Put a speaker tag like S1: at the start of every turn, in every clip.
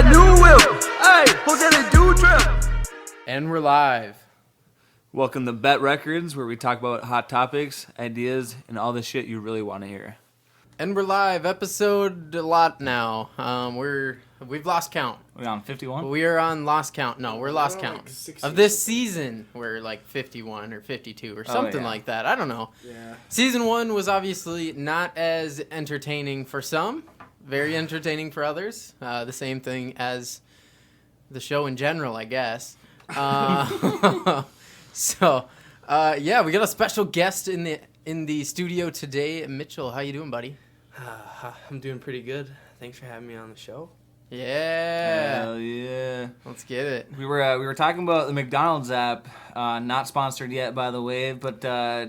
S1: that new whip. Hey, who's that do trip?
S2: And we're live.
S3: Welcome to Bet Records, where we talk about hot topics, ideas, and all the shit you really want to hear.
S2: And we're live. Episode a lot now. We've lost count.
S3: We're on 51?
S2: We are on lost count. No, we're lost count. Of this season, we're like 51 or 52 or something like that. I don't know.
S4: Yeah.
S2: Season 1 was obviously not as entertaining for some. Very entertaining for others. The same thing as the show in general, I guess. So, we got a special guest in the studio today. Mitchell, how you doing, buddy?
S4: I'm doing pretty good. Thanks for having me on the show.
S2: Yeah.
S3: Hell yeah.
S2: Let's get it.
S3: We were talking about the McDonald's app, not sponsored yet, by the way. But I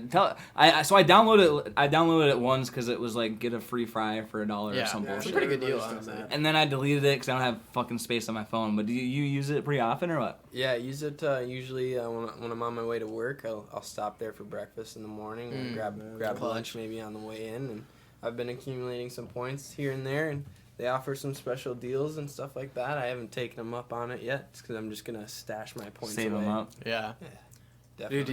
S3: downloaded it once because it was like get a free fry for $1 or some
S2: it's a
S3: bullshit.
S2: pretty good deal, honestly.
S3: And then I deleted it because I don't have fucking space on my phone. But do you use it pretty often or what?
S4: Yeah, I use it usually when I'm on my way to work. I'll stop there for breakfast in the morning and grab lunch maybe on the way in. And I've been accumulating some points here and there, and they offer some special deals and stuff like that. I haven't taken them up on it yet because I'm just going to stash my points
S3: Save
S4: away.
S3: them up.
S2: Yeah.
S4: Definitely.
S2: Dude,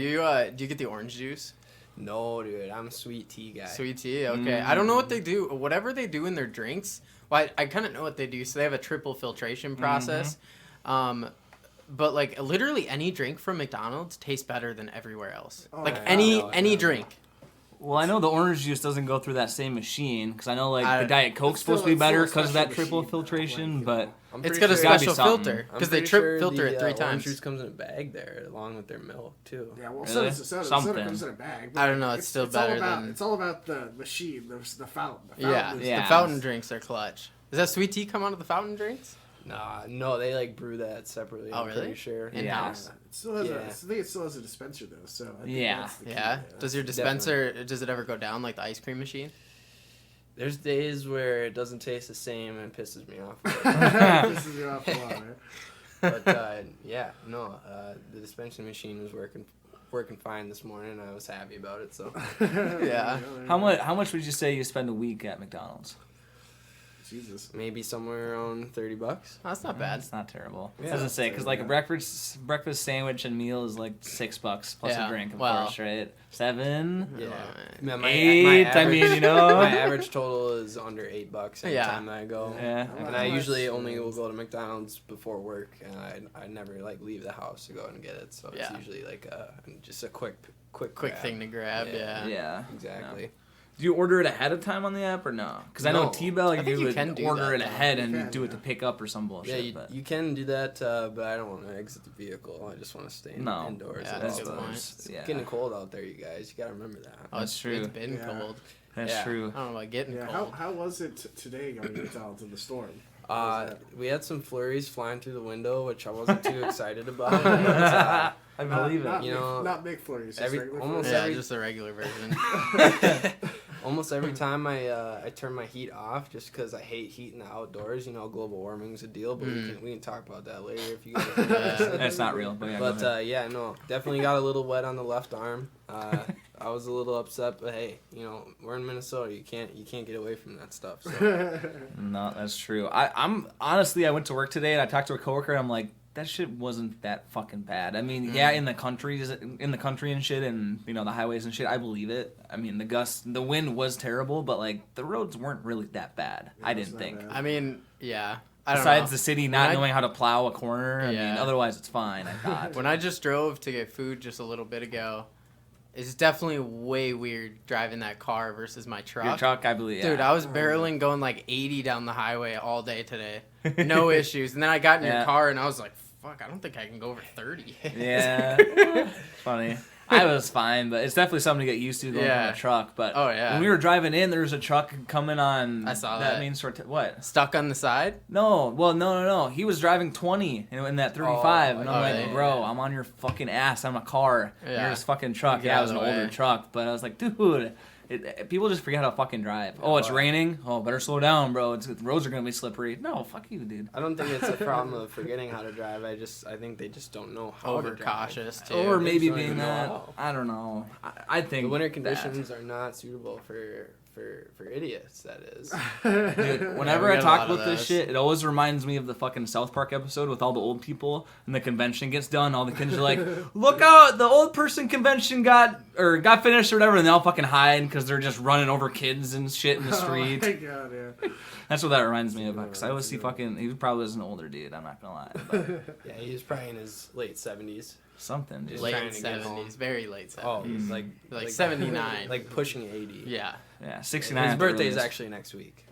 S2: do you get the orange juice?
S4: No, dude. I'm a sweet tea guy.
S2: Sweet tea? Okay. I don't know what they do. Whatever they do in their drinks, well, I kind of know what they do. So they have a triple filtration process. But, like, literally any drink from McDonald's tastes better than everywhere else. Any drink.
S3: Well, I know the orange juice doesn't go through that same machine because I know the Diet Coke's supposed to be better because of that triple filtration, but
S2: it's got a special filter because they filter it 3
S4: Orange
S2: times.
S4: juice comes in a bag there along with their milk too.
S5: Yeah, well,
S3: Really?
S5: soda comes in a bag.
S2: I don't know. It's still better than.
S5: It's all about the machine, the fountain.
S2: The fountain drinks are clutch. Does that sweet tea come out of the fountain drinks?
S4: No, they like brew that separately.
S2: Oh,
S4: I'm
S2: really?
S4: pretty sure.
S2: In-house?
S5: It still has I think it still has a dispenser though. So I think
S3: Yeah.
S5: that's the key.
S2: Yeah. Does your dispenser? Does it ever go down like the ice cream machine?
S4: There's days where it doesn't taste the same and it pisses me off.
S5: Pisses you off a lot, right?
S4: But the dispensing machine was working fine this morning. And I was happy about it. So
S2: Yeah.
S3: how much would you say you spend a week at McDonald's?
S5: Jesus.
S4: maybe somewhere around $30.
S2: Oh, that's not bad.
S3: It's not terrible.
S4: Yeah,
S3: I was gonna say because like a
S5: yeah.
S3: breakfast sandwich and meal is like $6 plus
S2: Yeah,
S3: a drink, of
S2: well.
S3: course, right? 7,
S4: Yeah.
S3: 8. I mean, you know,
S4: my average total is under $8 every
S2: Yeah.
S4: time I go.
S3: Yeah.
S4: And I usually only will go to McDonald's before work, and I never like leave the house to go and get it. So it's usually like just a quick grab.
S2: thing to grab. Yeah.
S3: Yeah.
S4: Exactly.
S3: Do you order it ahead of time on the app or no? Because I know
S4: No.
S3: T-Bell,
S2: I think you
S3: would
S2: can do
S3: order
S2: that,
S3: it
S2: though.
S3: ahead and
S5: You can,
S3: do it to
S5: yeah.
S3: pick up or some bullshit.
S4: Yeah,
S3: but
S4: you can do that, but I don't want to exit the vehicle. I just want to stay indoors.
S2: Yeah,
S4: at
S2: that's
S4: all
S2: a good point.
S4: times. It's
S3: Yeah.
S4: getting cold out there, you guys. You got to remember that.
S2: Oh,
S3: That's true.
S2: It's been
S5: Yeah.
S2: cold.
S3: That's
S4: Yeah.
S3: true.
S2: I don't know about getting
S5: Yeah.
S2: cold.
S5: How was it today going to McDonald's in the storm?
S4: We had some flurries flying through the window, which I wasn't too excited about.
S3: I believe
S5: Not
S3: it.
S4: You know,
S5: not big flurries. Just
S4: every-
S5: regular
S4: almost
S5: flurries.
S2: Yeah, just the regular version.
S4: Almost every time I turn my heat off, just because I hate heat in the outdoors. You know, global warming's a deal, but we can talk about that later if you guys.
S3: That's not real, but yeah. go
S4: But
S3: ahead.
S4: definitely got a little wet on the left arm. I was a little upset, but hey, you know, we're in Minnesota. You can't get away from that stuff. So.
S3: No, that's true. I'm honestly, I went to work today and I talked to a coworker and I'm like, that shit wasn't that fucking bad. I mean, yeah, in the country and shit, and you know the highways and shit, I believe it. I mean, the wind was terrible, but like the roads weren't really that bad.
S5: Yeah,
S3: I
S5: it's
S3: didn't
S5: not
S3: think.
S5: bad.
S2: I mean, yeah. I don't
S3: Besides
S2: know.
S3: the city not
S2: When I-
S3: knowing how to plow a corner, I
S2: Yeah.
S3: mean, otherwise it's fine. I thought.
S2: When I just drove to get food just a little bit ago, it's definitely way weird driving that car versus my truck.
S3: Your truck, I believe.
S2: Dude,
S3: Yeah.
S2: I was barreling going like 80 down the highway all day today. No issues. And then I got in your
S3: Yeah.
S2: car and I was like, fuck, I don't think I can go over 30.
S3: Yeah. Funny. I was fine, but it's definitely something to get used to going
S2: Yeah.
S3: from a truck. But
S2: Oh, yeah.
S3: when we were driving in, there was a truck coming on.
S2: I saw that.
S3: means what?
S2: Stuck on the side?
S3: No, well, no. He was driving 20 in that 35, and I'm like,
S2: yeah.
S3: bro, I'm on your fucking ass. I'm a car.
S2: Yeah.
S3: You're this fucking truck.
S2: Get
S3: Yeah,
S2: out
S3: it was
S2: of
S3: an
S2: the
S3: older
S2: way.
S3: truck, but I was like, dude, people just forget how to fucking drive. Oh, it's raining. Oh, better slow down, bro. The roads are gonna be slippery. No, fuck you, dude.
S4: I don't think it's a problem of forgetting how to drive. I think they just don't know how to drive.
S2: Overcautious, too.
S3: Or
S4: They
S3: maybe
S4: just don't
S3: being
S4: even know
S3: that.
S4: how.
S3: I don't know. I think
S4: The winter
S3: that.
S4: conditions are not suitable for for idiots, that is.
S3: Dude, whenever
S2: we
S3: I
S2: got a
S3: talk
S2: lot of
S3: about this
S2: those.
S3: shit, it always reminds me of the fucking South Park episode with all the old people, and the convention gets done. All the kids are like, "Look out! The old person convention got finished or whatever," and they all fucking hide because they're just running over kids and shit in the street.
S5: Oh my god, yeah.
S3: That's what that reminds me of. Because I always see fucking. He probably was an older dude. I'm not gonna lie. But
S4: Yeah, he was probably in his late 70s.
S3: something, dude.
S2: Late
S4: trying to get
S2: 70s,
S4: home.
S2: very late 70s.
S4: Oh, he's
S2: like 79.
S4: like pushing 80.
S2: Yeah,
S3: Yeah, 69.
S4: His
S3: at the
S4: birthday is
S3: earliest.
S4: actually next week.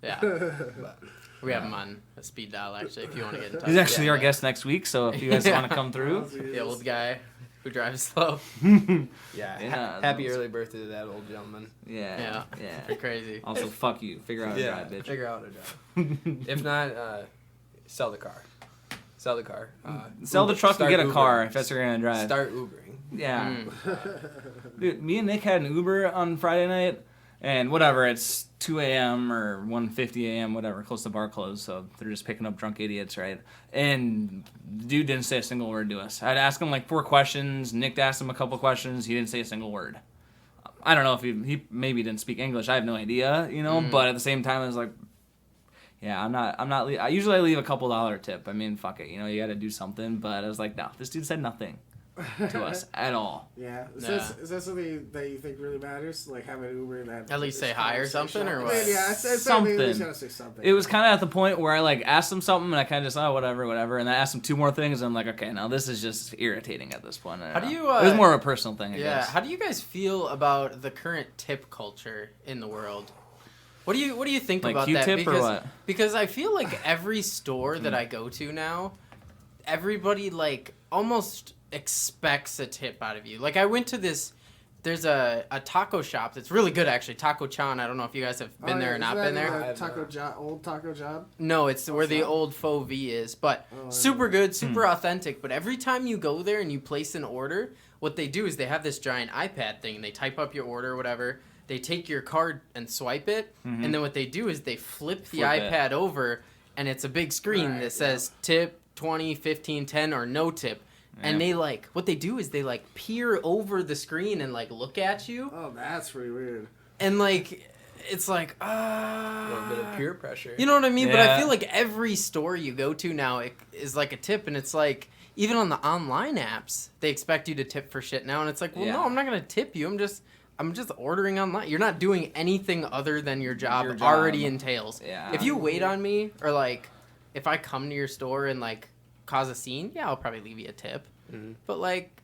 S2: yeah.
S4: But
S2: We have him on a speed dial, actually, if you want to get in touch.
S3: He's actually
S2: Yeah,
S3: our
S2: but
S3: guest next week, so if you guys
S2: Yeah.
S3: want to come through,
S2: The old guy who drives slow.
S4: yeah,
S3: Yeah,
S4: happy
S3: those-
S4: early birthday to that old gentleman.
S2: Yeah.
S3: yeah.
S2: Pretty crazy.
S3: Also, fuck you. Figure out how to drive, bitch.
S4: figure out a job. If not, sell the car. Sell the car.
S3: Sell the
S4: Uber-
S3: truck and
S4: start
S3: get a
S4: Ubering.
S3: car if that's what you're gonna drive.
S4: Start Ubering.
S3: Yeah.
S2: Mm.
S3: Dude, me and Nick had an Uber on Friday night, and whatever, it's 2 a.m. or 1:50 a.m., whatever, close to bar close, so they're just picking up drunk idiots, right? And the dude didn't say a single word to us. I'd ask him like 4 questions, Nick asked him a couple questions, he didn't say a single word. I don't know if he maybe didn't speak English, I have no idea, you know, but at the same time, I was like, yeah, I usually leave a couple $1 tip. I mean, fuck it, you know, you gotta do something, but I was like, no, this dude said nothing to us at all.
S5: Yeah.
S2: Nah.
S5: Is that something that you think really matters? Like having an Uber that
S2: At least say hi or something, or
S5: I
S2: what?
S5: mean, yeah, it's
S3: Something.
S5: something. At least gotta say something.
S3: It was kind of at the point where I like asked him something and I kind of just whatever, and I asked him 2 more things and I'm like, okay, now this is just irritating at this point. I don't
S2: How do
S3: know.
S2: you,
S3: it was more of a personal thing, I
S2: Yeah,
S3: guess.
S2: how do you guys feel about the current tip culture in the world? What do you think
S3: Like
S2: about
S3: Q-tip
S2: that?
S3: or
S2: Because
S3: what?
S2: because I feel like every store that I go to now, everybody like almost expects a tip out of you. Like I went to there's a taco shop that's really good actually, Taco Chan. I don't know if you guys have been there or not been there.
S5: Old taco job.
S2: No, it's where the old faux V is, but super good, super authentic. But every time you go there and you place an order, what they do is they have this giant iPad thing and they type up your order or whatever. They take your card and swipe it, and then what they do is they flip the
S3: Flip it.
S2: iPad over, and it's a big screen
S5: Right,
S2: that says tip 20, 15, 10, or no tip. And
S3: Yeah.
S2: they like, what they do is they like peer over the screen and like look at you,
S5: Oh, that's pretty weird.
S2: and like, it's like,
S4: A little bit of peer pressure.
S2: you know what I mean? But I
S3: Yeah.
S2: feel like every store you go to now is like a tip, and it's like even on the online apps they expect you to tip for shit now, and it's like, well,
S3: Yeah.
S2: no, I'm not gonna tip you. I'm just ordering online. You're not doing anything other than your job,
S3: Your job.
S2: already entails.
S3: Yeah.
S2: If you wait on me, or like if I come to your store and like cause a scene, yeah, I'll probably leave you a tip.
S4: Mhm.
S2: But like,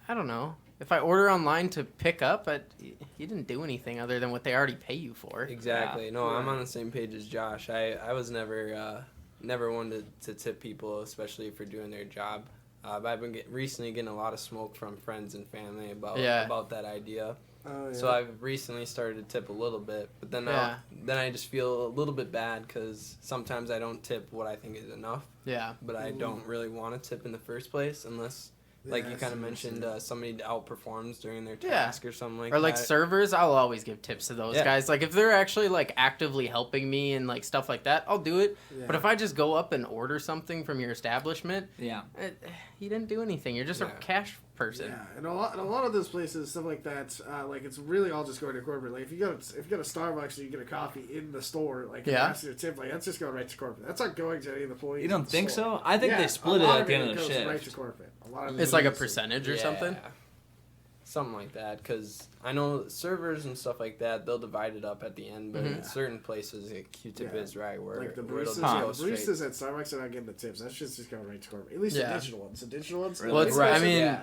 S2: I don't know. If I order online to pick up, you didn't do anything other than what they already pay you for.
S4: Exactly.
S3: Yeah.
S4: No, I'm on the same page as Josh. I was never one to tip people, especially for doing their job. But I've been recently getting a lot of smoke from friends and family about that idea.
S5: Oh, yeah.
S4: So I've recently started to tip a little bit, but then then I just feel a little bit bad because sometimes I don't tip what I think is enough,
S2: Yeah.
S4: but I don't really want to tip in the first place unless, like
S5: Yeah,
S4: you
S5: I
S4: kind of
S5: see, I
S4: mentioned,
S5: see.
S4: somebody outperforms during their
S2: Yeah.
S4: task or something like
S2: Or like
S4: that.
S2: servers, I'll always give tips to those
S4: Yeah.
S2: guys. Like if they're actually like actively helping me and like stuff like that, I'll do it.
S5: Yeah.
S2: But if I just go up and order something from your establishment,
S3: Yeah.
S2: you didn't do anything. You're just a
S4: Yeah.
S2: cash person.
S5: Yeah, and a lot of those places, stuff like that, like it's really all just going to corporate. Like if you go to Starbucks and you get a coffee in the store, like
S2: Yeah.
S5: ask you a tip, like that's just going right to corporate. That's not going to any of the employees.
S3: You don't
S5: in the
S3: think
S5: store.
S3: so? I think
S5: Yeah,
S3: they split
S5: a
S3: it
S5: lot
S3: at the end of the
S5: goes
S3: shift.
S5: Right to corporate. A lot of
S2: It's like a
S5: it is.
S2: percentage or something.
S4: Something like that, because I know servers and stuff like that, they'll divide it up at the end, but
S2: Mhm.
S4: in certain places, like Q-tip
S5: Yeah.
S4: is right where,
S5: Like the
S4: where it'll
S5: baristas,
S4: just
S5: yeah,
S4: go
S5: the
S4: straight.
S5: baristas at Starbucks are not getting the tips. That's just going right to corporate. At least
S2: Yeah.
S5: the digital ones. The digital ones.
S3: Really?
S2: Well, it's,
S4: Right.
S2: I mean,
S4: Yeah.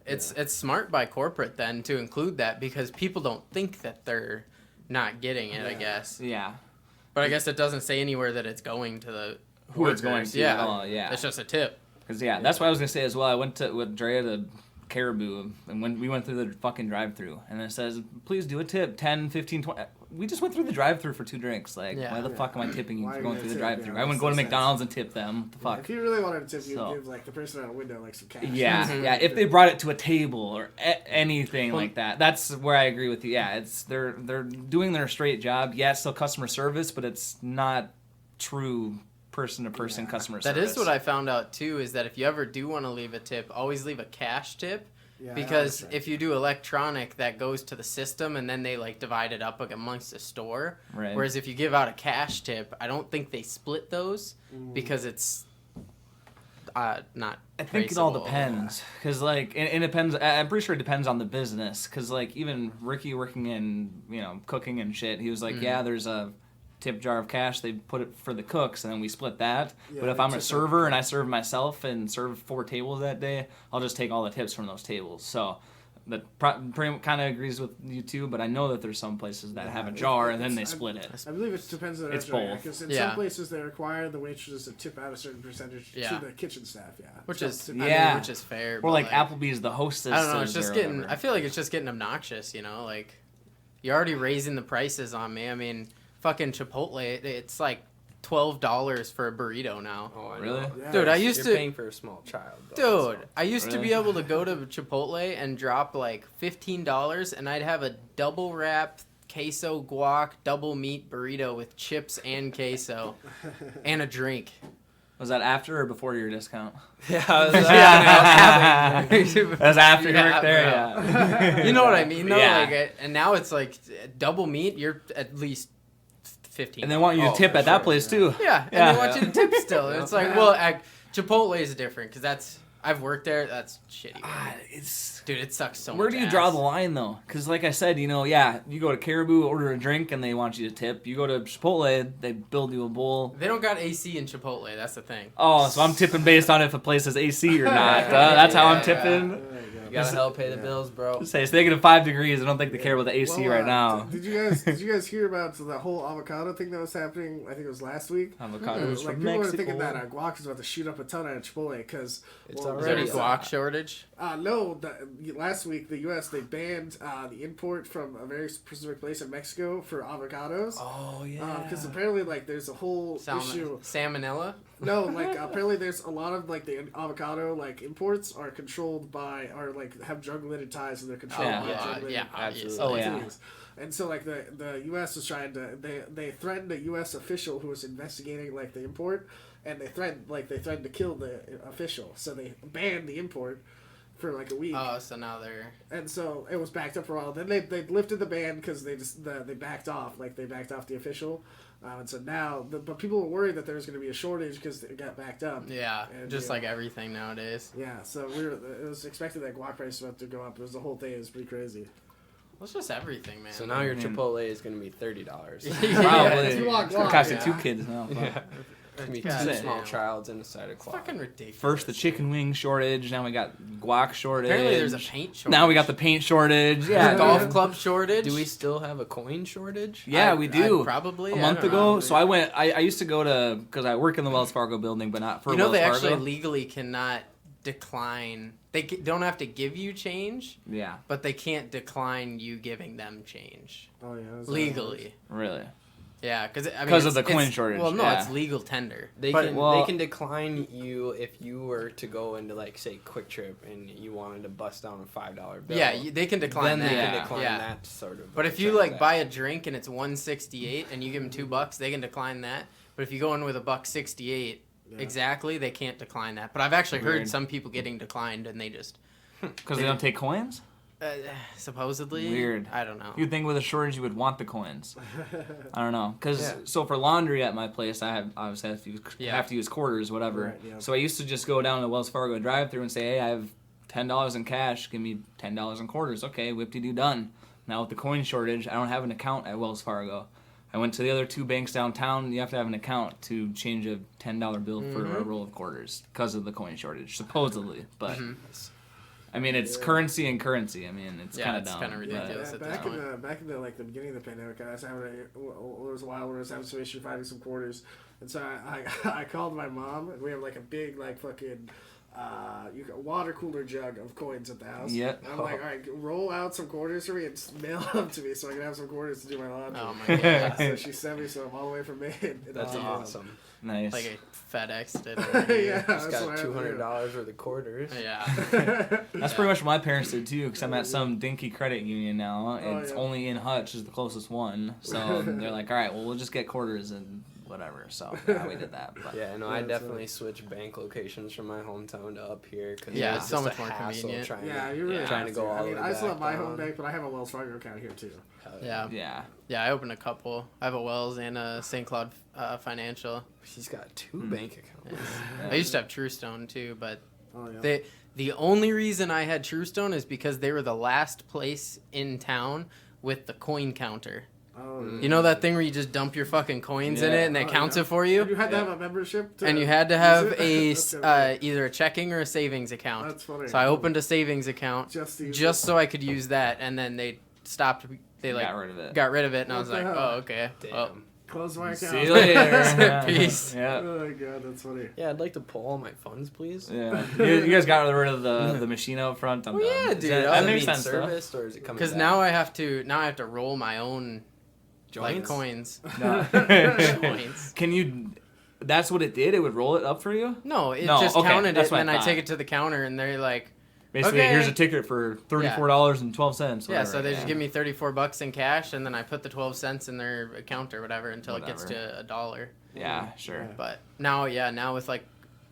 S2: it's smart by corporate then to include that because people don't think that they're not getting it, I
S5: Yeah.
S2: guess.
S3: Yeah.
S2: But I guess it doesn't say anywhere that it's going to the
S3: Who it's going
S2: workers.
S3: to.
S2: Yeah.
S3: Oh, yeah.
S2: It's just a tip.
S3: Because, yeah, that's what I was going to say as well. I went with Drea to Caribou, and when we went through the fucking drive-thru, and it says, please do a tip, 10, 15, 20. We just went through the drive-thru for 2 drinks. Like,
S2: Yeah.
S3: why the fuck am I tipping you
S5: Why
S3: for
S5: are
S3: going
S5: you
S3: through the
S5: gonna tip?
S3: drive-thru?
S5: Yeah,
S3: I wouldn't
S5: makes
S3: go to
S5: no
S3: McDonald's and tip them. What the fuck?
S5: If you really wanted to tip, you'd
S3: So-
S5: give like the person at a window like some cash.
S3: Yeah,
S2: Mhm.
S3: yeah. If they brought it to a table or anything
S2: Well-
S3: like that, that's where I agree with you. Yeah, it's they're doing their straight job. Yeah, it's still customer service, but it's not true person-to-person
S5: Yeah.
S3: customer
S2: That
S3: service.
S2: is what I found out too, is that if you ever do want to leave a tip, always leave a cash tip
S5: Yeah,
S2: because
S5: that's right.
S2: if you do electronic, that goes to the system, and then they like divide it up amongst the store.
S3: Right.
S2: Whereas if you give out a cash tip, I don't think they split those because it's not.
S3: I think it all
S2: traceable.
S3: depends, because like it depends. I'm pretty sure it depends on the business, because like even Ricky working in cooking and shit, he was like, yeah, there's a tip jar of cash. They put it for the cooks, and then we split that.
S5: Yeah,
S3: but if
S5: they
S3: I'm a
S5: tip
S3: server and I serve myself and serve 4 tables that day, I'll just take all the tips from those tables. So that pretty kind of agrees with you too. But I know that there's some places that have a jar and then they split it.
S5: I believe it depends on the
S3: It's
S5: restaurant.
S3: both.
S5: Because in
S2: Yeah.
S5: some places they require the waitresses to tip out a certain percentage
S2: Yeah.
S5: to the kitchen staff. Yeah,
S2: Which
S5: So
S2: is
S5: tip-
S3: Yeah.
S2: which is fair.
S3: Or
S2: but,
S3: like Applebee's, the hostess.
S2: I don't know. It's just
S3: or
S2: getting.
S3: whatever.
S2: I feel like it's just getting obnoxious. Like you're already raising the prices on me. I mean, fucking Chipotle. It's like $12 for a burrito now.
S4: Oh, I
S3: Really?
S4: know.
S5: Yeah.
S2: Dude, I used
S4: You're
S2: to.
S4: paying for a small child. Though,
S2: Dude, I used to be
S3: Really?
S2: able to go to Chipotle and drop like $15, and I'd have a double wrap queso guac double meat burrito with chips and queso and a drink.
S3: Was that after or before your discount?
S4: Yeah,
S3: That's after you
S2: Yeah,
S3: worked there,
S2: bro.
S3: yeah.
S2: You know what I mean? No,
S3: Yeah.
S2: like, and now it's like double meat. You're at least 15.
S3: And they want you to
S4: Oh,
S3: tip
S4: for
S3: at that
S4: sure,
S3: place
S4: yeah.
S3: too.
S2: yeah, and
S3: Yeah.
S2: they want you to tip still. It's like, well, Chipotle is different because I've worked there. That's shitty.
S3: It's
S2: Dude, it sucks so much.
S3: where do you draw
S2: ass.
S3: the line though? Because like I said, you go to Caribou, order a drink, and they want you to tip. You go to Chipotle, they build you a bowl.
S2: They don't got AC in Chipotle. That's the thing.
S3: Oh, so I'm tipping based on if a place is AC or not. That's how I'm
S2: Yeah.
S3: tipping.
S5: There you go.
S4: you gotta help pay the bills, bro.
S3: Say it's negative 5 degrees. I don't think they care about the AC
S5: Well,
S3: right now.
S5: Did you guys hear about the whole avocado thing that was happening? I think it was last week.
S3: Avocados
S5: Like
S3: from
S5: people were
S3: Mexico.
S5: thinking that guac is about to shoot up a ton at Chipotle because
S4: It's
S2: Is there
S4: already
S2: a
S4: so-
S2: guac shortage?
S5: no, last week the U.S. they banned the import from a very specific place in Mexico for avocados.
S3: Oh yeah.
S5: Because apparently, like, there's a whole issue.
S2: Salmonella?
S5: No, like, apparently there's a lot of, like, the avocado, like, imports are controlled by, or, like, have drug-related ties and they're controlled
S3: Yeah.
S5: by drug-related
S2: yeah,
S4: absolutely.
S3: Oh, yeah.
S5: activities. And so, like, the U.S. was trying to, they threatened a U.S. official who was investigating, like, the import, and they threatened to kill the official. So they banned the import for, like, a week.
S2: Oh, so now they're...
S5: And so it was backed up for a while. Then they lifted the ban because they backed off. Like, they backed off the official. And so now, but people were worried that there was going to be a shortage because it got backed up.
S2: Yeah,
S5: And,
S2: just
S5: yeah.
S2: like everything nowadays.
S5: Yeah, so it was expected that guac prices were about to go up. It was the whole thing. It was pretty crazy.
S2: Well, it's just everything, man.
S4: So now your
S3: I mean-
S4: Chipotle is gonna be $30.
S3: Probably.
S5: if you want
S3: It's gonna
S5: guac,
S3: cost you
S5: yeah.
S3: 2 kids now.
S4: Yeah. It's gonna be
S2: God
S4: 2
S2: damn.
S4: small childs and a side of
S2: It's
S4: guac.
S2: fucking ridiculous.
S3: First the chicken wing shortage, now we got guac shortage.
S2: Apparently there's a paint shortage.
S3: Now we got the paint shortage. Yeah,
S2: golf club shortage.
S4: Do we still have a coin shortage?
S3: Yeah, we do.
S2: Probably.
S3: A
S2: I
S3: month
S2: don't
S3: ago,
S2: know.
S3: so I went. I used to go to, because I work in the Wells Fargo building, but not for
S2: You know
S3: Wells
S2: they
S3: Fargo.
S2: actually legally cannot decline. They don't have to give you change,
S3: Yeah,
S2: but they can't decline you giving them change
S5: Oh, yeah. that's
S2: legally.
S3: really.
S2: Yeah, because I mean,
S3: 'Cause of the
S2: it's-
S3: coin
S2: it's-
S3: shortage,
S2: Well, no,
S3: yeah.
S2: it's legal tender.
S4: They
S2: But-
S4: can
S3: well-
S4: they can decline you if you were to go into like say Quick Trip and you wanted to bust down a $5 bill.
S2: Yeah, they can decline
S4: then
S2: that.
S4: they
S3: Yeah.
S4: can decline
S2: Yeah.
S4: that sort of.
S2: But if you like buy a drink and it's $1.68 and you give them $2, they can decline that. But if you go in with a $1.68
S5: Yeah.
S2: exactly, they can't decline that. But I've actually heard
S3: Weird.
S2: some people getting declined and they just
S3: Because they don't take coins.
S2: supposedly
S3: Weird.
S2: I don't know.
S3: You'd think with a shortage you would want the coins. I don't know, because
S4: Yeah.
S3: so for laundry at my place, I obviously have to use quarters, whatever.
S5: Right, yeah.
S3: So I used to just go down to the Wells Fargo drive-through and say, "Hey, I have $10 in cash. Give me $10 in quarters." Okay, whip-de-doo, done. Now with the coin shortage, I don't have an account at Wells Fargo. I went to the other 2 banks downtown. You have to have an account to change a $10 bill for a roll of quarters because of the coin shortage, supposedly. But I mean, it's currency and currency. I mean, it's
S2: Yeah,
S3: kind of
S2: it's
S3: dumb.
S2: kinda ridiculous.
S5: Yeah,
S2: at
S5: back
S2: this
S5: in
S2: point.
S5: back in the like the beginning of the pandemic, I was having there was a while where I was having some issue finding some quarters, and so I called my mom, and we have like a big like fucking you got water cooler jug of coins at the house.
S3: Yep.
S5: And I'm like, all right, roll out some quarters for me and mail them to me so I can have some quarters to do my laundry.
S2: Oh my god.
S5: So she sent me some all the way from Maine. and
S4: That's
S5: I-
S4: awesome.
S3: Nice.
S2: Like a FedEx did.
S5: Yeah,
S4: Just
S5: that's
S4: got
S5: what I had to do.
S4: $200 worth of quarters.
S2: Yeah.
S3: That's pretty much what my parents did too, because I'm at some dinky credit union now, and
S5: Oh,
S3: it's
S5: yeah.
S3: only in Hutch is the closest one. So they're like, all right, well, we'll just get quarters, and whatever. So yeah, we did that. But.
S4: Yeah, no,
S5: Yeah,
S4: I
S5: that's
S4: definitely switched bank locations from my hometown to up here. Cause
S2: Yeah,
S4: it
S2: it's
S4: was
S2: so
S4: just
S2: much
S4: a
S2: more
S4: hassle
S2: convenient.
S4: Trying
S5: Yeah,
S4: to,
S5: you really
S4: trying
S5: have
S4: to go all
S5: I
S4: the
S5: mean,
S4: way
S5: I still have
S4: back
S5: my
S4: down.
S5: home bank, but I have a Wells Fargo account here too.
S2: Yeah.
S3: Yeah.
S2: Yeah, I opened a couple. I have a Wells and a St. Cloud Financial.
S4: She's got 2 bank accounts.
S2: I used to have TrueStone too, but
S5: Oh yeah.
S2: the only reason I had TrueStone is because they were the last place in town with the coin counter.
S5: Oh,
S2: You know that thing where you just dump your fucking coins in
S3: Yeah.
S2: it and it
S5: Oh,
S2: counts
S5: yeah.
S2: it for
S5: And you
S2: you?
S5: had to have a membership.
S2: And you had to
S5: use
S2: have
S5: it? That's kinda weird.
S2: either a checking or a savings account.
S5: That's funny.
S2: So I opened a savings account
S5: Just to use
S2: just so I could use that, and then they stopped. They like
S3: got rid of it.
S2: got rid of it, and I
S5: What
S2: was
S5: the
S2: like,
S5: hell?
S2: oh okay.
S4: Damn.
S2: Well,
S5: Close my account.
S3: See you later. Yeah.
S2: Peace.
S3: Yeah.
S5: Oh my god, that's funny.
S4: Yeah, I'd like to pull all my funds, please.
S3: Yeah. You guys got rid of the machine out front. I'm
S2: Well,
S3: done.
S2: yeah,
S3: Is
S2: dude,
S3: That,
S2: I
S3: that
S2: mean,
S3: makes sense, though.
S4: serviced, or is it coming
S2: because
S4: back?
S2: now I have to roll my own like
S4: Joints?
S2: coins.
S3: No.
S2: Coins.
S3: Can you? That's what it did. It would roll it up for you.
S2: No, it
S3: No,
S2: just
S3: okay,
S2: counted it,
S3: that's
S2: and
S3: what I
S2: then I
S3: thought.
S2: take it to the counter, and they're like,
S3: Basically,
S2: Okay.
S3: here's a ticket for $34.12.
S2: yeah. So they just give me $34 in cash, and then I put the 12 cents in their account or whatever until it gets
S3: Whatever.
S2: to $1.
S3: Yeah, sure.
S2: But now with like,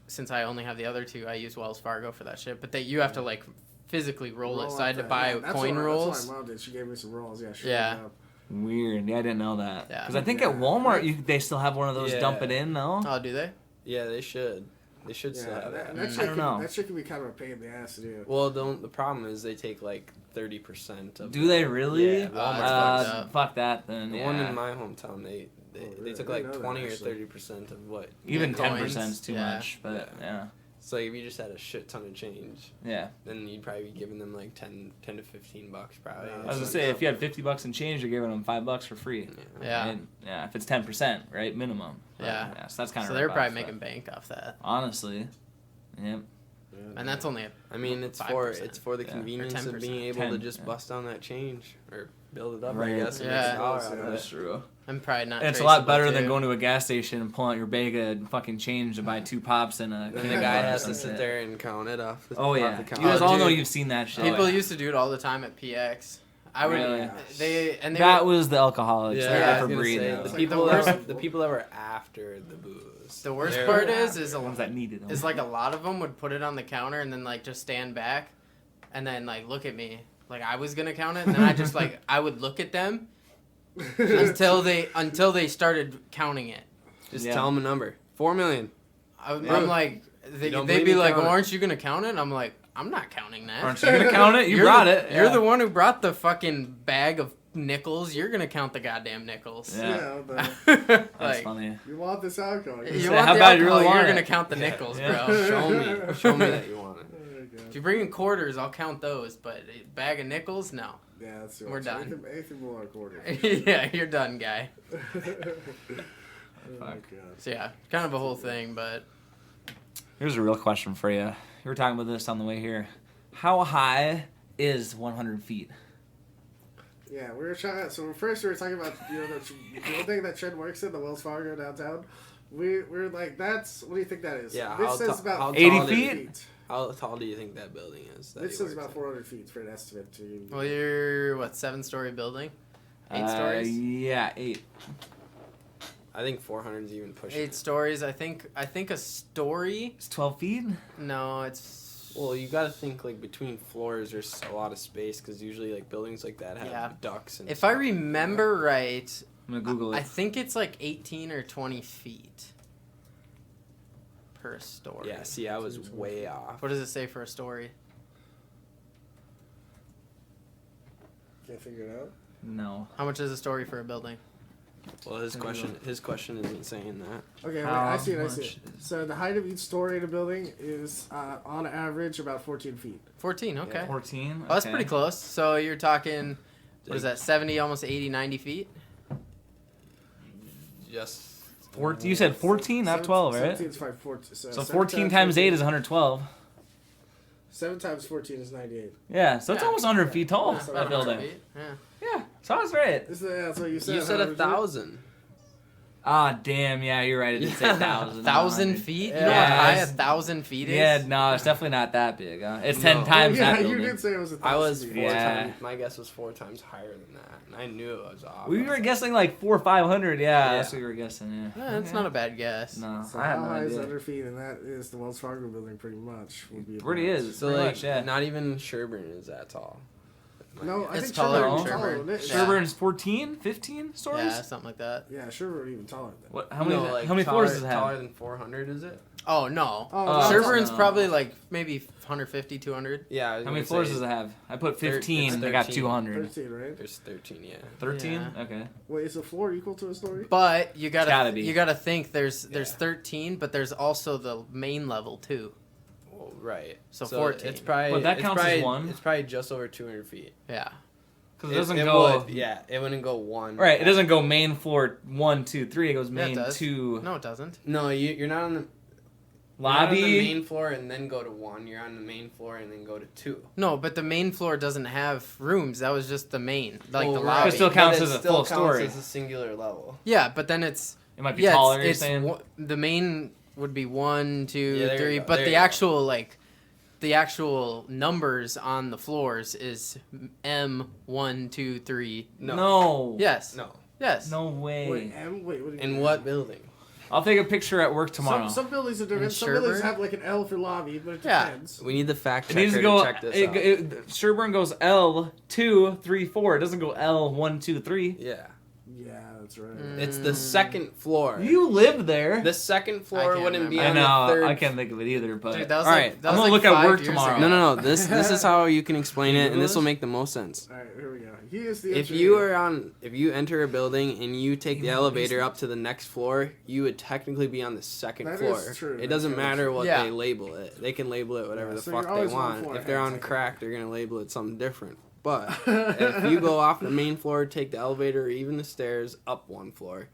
S2: since I only have the other two, I use Wells Fargo for that shit. But you have to like physically roll it. So I had to
S5: up
S2: buy
S5: that. Yeah,
S2: coin
S5: That's
S2: rolls.
S5: what my mom did. She gave me some rolls. Yeah. She
S2: Yeah.
S5: rolled it up.
S3: Weird. Yeah, I didn't know that.
S2: Yeah.
S3: Because I think at Walmart they still have one of those
S4: Yeah.
S3: dump it in, no?
S2: Oh, do they?
S4: Yeah, they should. They should still
S5: Yeah,
S4: have that.
S5: that
S3: I
S5: shit
S3: don't
S5: can,
S3: know.
S5: that shit can be kind of a pain in the ass to do.
S4: Well, the problem is they take like 30% of.
S3: Do they really?
S4: Yeah,
S2: Walmart's fucked up.
S3: Fuck that then.
S4: The
S3: yeah.
S4: one in my hometown, they
S5: really?
S4: took
S5: I
S4: like
S5: didn't know that,
S4: 20 or
S5: actually.
S4: 30% of what.
S3: Even
S2: Yeah,
S3: 10%
S2: coins.
S3: is too
S2: Yeah.
S3: much, but yeah.
S4: So if you just had a shit ton of change,
S3: Yeah.
S4: then you'd probably be giving them like 10 to $15 probably.
S5: I
S3: I was gonna say, if you had $50 in change, you're giving them $5 for free.
S2: Yeah.
S3: And, yeah, if it's 10%, right, minimum. But,
S2: Yeah.
S3: So that's kind of.
S2: So they're probably making bank off that,
S3: Honestly. Yep.
S2: and that's only
S4: I mean, it's
S2: 5%.
S4: for the
S3: Yeah. Or
S4: convenience of being
S2: 10%.
S4: able to just
S3: 10,
S4: bust down that change or build it up.
S3: Right.
S4: I guess. And
S2: Yeah.
S4: make a dollar out of
S5: Yeah.
S3: That's
S4: it.
S3: true.
S2: I'm probably not.
S3: And it's a lot
S2: traceable,
S3: better than
S2: too.
S3: going to a gas station and pulling out your bag of fucking change to buy 2 pops and a
S4: And the
S3: kindergarten
S4: guy
S3: or
S4: has to
S3: something.
S4: sit there and count it off.
S3: Oh
S4: off
S3: yeah,
S4: the
S3: you
S4: counter.
S3: guys all know
S2: dude.
S3: you've seen that shit.
S2: People
S3: Oh, yeah.
S2: used to do it all the time at PX. I would.
S3: Really?
S2: They
S3: That
S2: were,
S3: was the alcoholics.
S4: Yeah,
S3: They're
S4: I was
S3: for
S4: gonna
S3: breed.
S4: say,
S3: now.
S4: the
S5: It's
S4: people
S2: like the
S4: that the people that were after the booze.
S2: the worst
S4: they're-
S2: part is
S3: the ones that needed them.
S2: is like a lot of them would put it on the counter and then like just stand back, and then like look at me like I was gonna count it, and then I just like I would look at them until they started counting it.
S4: Just
S3: Yeah.
S4: tell them a number. 4 million.
S2: I'm
S4: Yeah.
S2: like
S4: You don't
S2: they'd
S4: believe
S2: be
S4: me,
S2: like,
S4: count
S2: well,
S4: it.
S2: aren't you gonna count it? And I'm like, I'm not counting that.
S3: Aren't you gonna count it? You
S2: You're
S3: brought
S2: the,
S3: it.
S2: You're
S3: Yeah.
S2: the one who brought the fucking bag of nickels. You're gonna count the goddamn nickels.
S3: Yeah.
S5: but
S3: That's
S2: like,
S3: funny.
S5: you want this alcohol.
S2: you
S3: Yeah,
S2: want
S3: how
S2: the
S3: bad you
S2: alcohol,
S3: really want
S2: you're
S3: it?
S2: gonna count the nickels,
S3: Yeah.
S2: bro.
S4: Show me that you want it.
S5: Oh my God.
S2: If you bring in quarters, I'll count those, but a bag of nickels, no.
S5: Yeah, that's
S2: We're done.
S5: Anything below a quarter.
S2: Yeah, you're done, guy.
S5: Oh my God.
S2: So yeah, kind of a whole thing, but
S3: Here's a real question for you. You were talking about this on the way here. How high is 100 feet?
S5: Yeah, we were trying. So first we were talking about the building that Trent works in, the Wells Fargo downtown. We were like, that's what do you think that is?
S4: Yeah,
S5: Mitch
S4: how
S5: says
S4: ta-
S5: about
S4: how
S3: 80
S4: tall is-
S3: feet?
S4: How tall do you think that building is? that
S5: Mitch
S4: he
S5: says
S4: works
S5: about
S4: in?
S5: 400 feet for an estimate. To
S2: well, you're what 7-story building, 8 stories,
S3: Yeah, 8.
S4: I think 400 is even pushing
S2: 8
S4: it.
S2: stories. I think a story.
S3: It's 12 feet?
S2: No, it's
S4: Well, you gotta think like between floors there's a lot of space because usually like buildings like that have
S2: Yeah.
S4: ducts and
S2: if
S4: stuff.
S2: I remember right,
S3: I'm gonna Google
S2: I
S3: it.
S2: think it's like 18 or 20 feet per story.
S4: Yeah, see, I was way off.
S2: What does it say for a story?
S5: Can't figure it out.
S3: No.
S2: How much is a story for a building?
S4: Well, his question isn't saying that.
S5: Okay, wait,
S3: How
S5: I see it.
S3: much
S5: So the height of each story in a building is on average about 14 feet.
S2: 14. Okay.
S3: 14?
S2: Oh, that's
S3: Okay.
S2: pretty close. So you're talking, what is that, 70, almost 80, 90 feet?
S4: Just
S3: You said 14, not 12, right?
S5: 17 is 14.
S3: So 14 times 8 is 112.
S5: 7 times 14 is 98.
S3: Yeah, so it's
S2: Yeah.
S3: almost 100 feet tall,
S2: Yeah,
S3: that
S2: about 100
S3: building.
S2: feet. Yeah.
S3: Yeah, so I was right.
S5: That's what you said.
S4: you said
S5: 100 feet?
S4: 1,000.
S3: Ah, damn, yeah, you're right. It did say 1,000.
S2: 1,000 feet? You know
S3: Yeah,
S2: how high
S3: it's-
S2: 1,000 feet is?
S3: Yeah, no, it's definitely not that big. Huh? It's 10
S4: No.
S3: times
S5: yeah,
S3: that
S5: you
S3: building.
S5: did say it was 1,000
S4: I was
S5: feet.
S4: 4
S3: Yeah.
S4: times. My guess was 4 times higher than that, and I knew it was off.
S3: We were guessing like 400 or 500. Yeah,
S4: Yeah.
S3: that's what we were guessing. Yeah,
S2: That's not a bad guess.
S3: No,
S5: So
S3: I have
S5: how
S3: no
S5: high is
S3: idea.
S5: 100 feet, and that is the Wells Fargo building, pretty much. Would be
S3: Pretty
S5: about-
S3: is.
S4: So
S3: pretty
S4: like,
S3: much, yeah.
S4: not even Sherburne is that tall.
S5: No, I
S2: It's
S5: think
S2: taller
S5: Sherburne
S2: than
S5: is taller
S2: Sherburne.
S5: than it.
S2: Yeah.
S3: Sherburne's 14, 15 stories.
S2: Yeah, something like that.
S5: Yeah, Sherburne even taller than that.
S3: What? How many?
S4: No, like,
S3: how many
S4: taller,
S3: floors does it have?
S4: Taller than 400, is it?
S2: Oh, no.
S5: Oh,
S2: Sherburne's
S3: no.
S2: probably like maybe 150, 200.
S4: Yeah. I was
S3: How many
S4: gonna
S3: floors
S4: say
S3: does it have? I put
S4: Thir-
S3: 15.
S4: it's
S3: I got
S4: 13.
S3: 200.
S5: 13, right?
S4: There's 13, yeah.
S3: 13.
S2: Yeah.
S3: Okay.
S5: Wait, is a floor equal to a story?
S2: But you
S3: gotta
S2: gotta
S3: be.
S2: you gotta think there's
S4: Yeah.
S2: 13, but there's also the main level too.
S4: Well, right.
S2: So 14.
S4: It's probably.
S3: Well, that
S4: it's
S3: counts as
S4: probably,
S3: one.
S4: It's probably just over 200 feet.
S2: Yeah.
S3: Because it doesn't
S4: it
S3: go.
S4: Would, yeah, it wouldn't go one.
S3: Right. It doesn't go main floor 1, 2, 3. It goes
S2: Yeah, it
S3: main
S2: does.
S3: 2.
S2: No, it doesn't.
S4: No, you're not on the.
S3: Lobby.
S4: You're not on the main floor and then go to 1. You're on the main floor and then go to 2.
S2: No, but the main floor doesn't have rooms. That was just the main, like the
S4: Oh,
S2: lobby.
S3: It still counts
S4: But
S3: as a
S4: still
S3: full
S4: counts
S3: story.
S4: as a singular level.
S2: Yeah, but then it's
S3: It might be taller. You're
S2: it's
S3: saying.
S2: the main would be 1, 2,
S4: Yeah, there you
S2: 3,
S4: go,
S2: but
S4: there
S2: the
S4: you go.
S2: actual like the actual numbers on the floors is M 1, 2, 3.
S3: No.
S2: Yes.
S4: No.
S2: Yes.
S3: No way.
S5: Wait, what do you
S4: In
S5: mean?
S4: what building?
S3: I'll take a picture at work tomorrow.
S5: Some buildings are different.
S2: In
S5: Some buildings
S2: Sherburne?
S5: have like an L for lobby, but it
S2: Yeah.
S5: depends.
S4: We need the fact
S3: It
S4: checker
S3: needs to
S4: to
S3: go.
S4: check this out.
S3: Sherburne goes L 2, 3, 4. It doesn't go L 1, 2, 3.
S4: Yeah.
S5: Yeah, that's right.
S4: It's the second floor.
S3: You live there.
S4: The second
S2: I
S4: floor
S2: can't
S4: wouldn't be
S2: remember.
S3: I
S4: on
S3: know.
S4: the third.
S3: I can't think of it either. But
S2: Dude, that was
S4: All
S2: like,
S4: right,
S2: that
S3: I'm
S2: was
S3: gonna
S2: like
S3: look at
S2: 5
S3: work
S2: years
S3: tomorrow.
S2: ago.
S4: No. This is how you can explain it, and this will make the most sense.
S5: All right, here we go. He is the
S4: If
S5: engineer.
S4: if you enter a building and you take the elevator up to the next floor, you would technically be on the second
S5: That
S4: floor.
S5: is true.
S4: It doesn't
S5: That's
S4: matter what
S2: Yeah.
S4: they label it. They can label it whatever
S5: Yeah,
S4: the
S5: so
S4: fuck
S5: you're
S4: they
S5: always one
S4: want.
S5: floor
S4: If they're
S5: ahead,
S4: on
S5: technically.
S4: crack, they're gonna label it something different. But if you go off the main floor, take the elevator or even the stairs up 1 floor,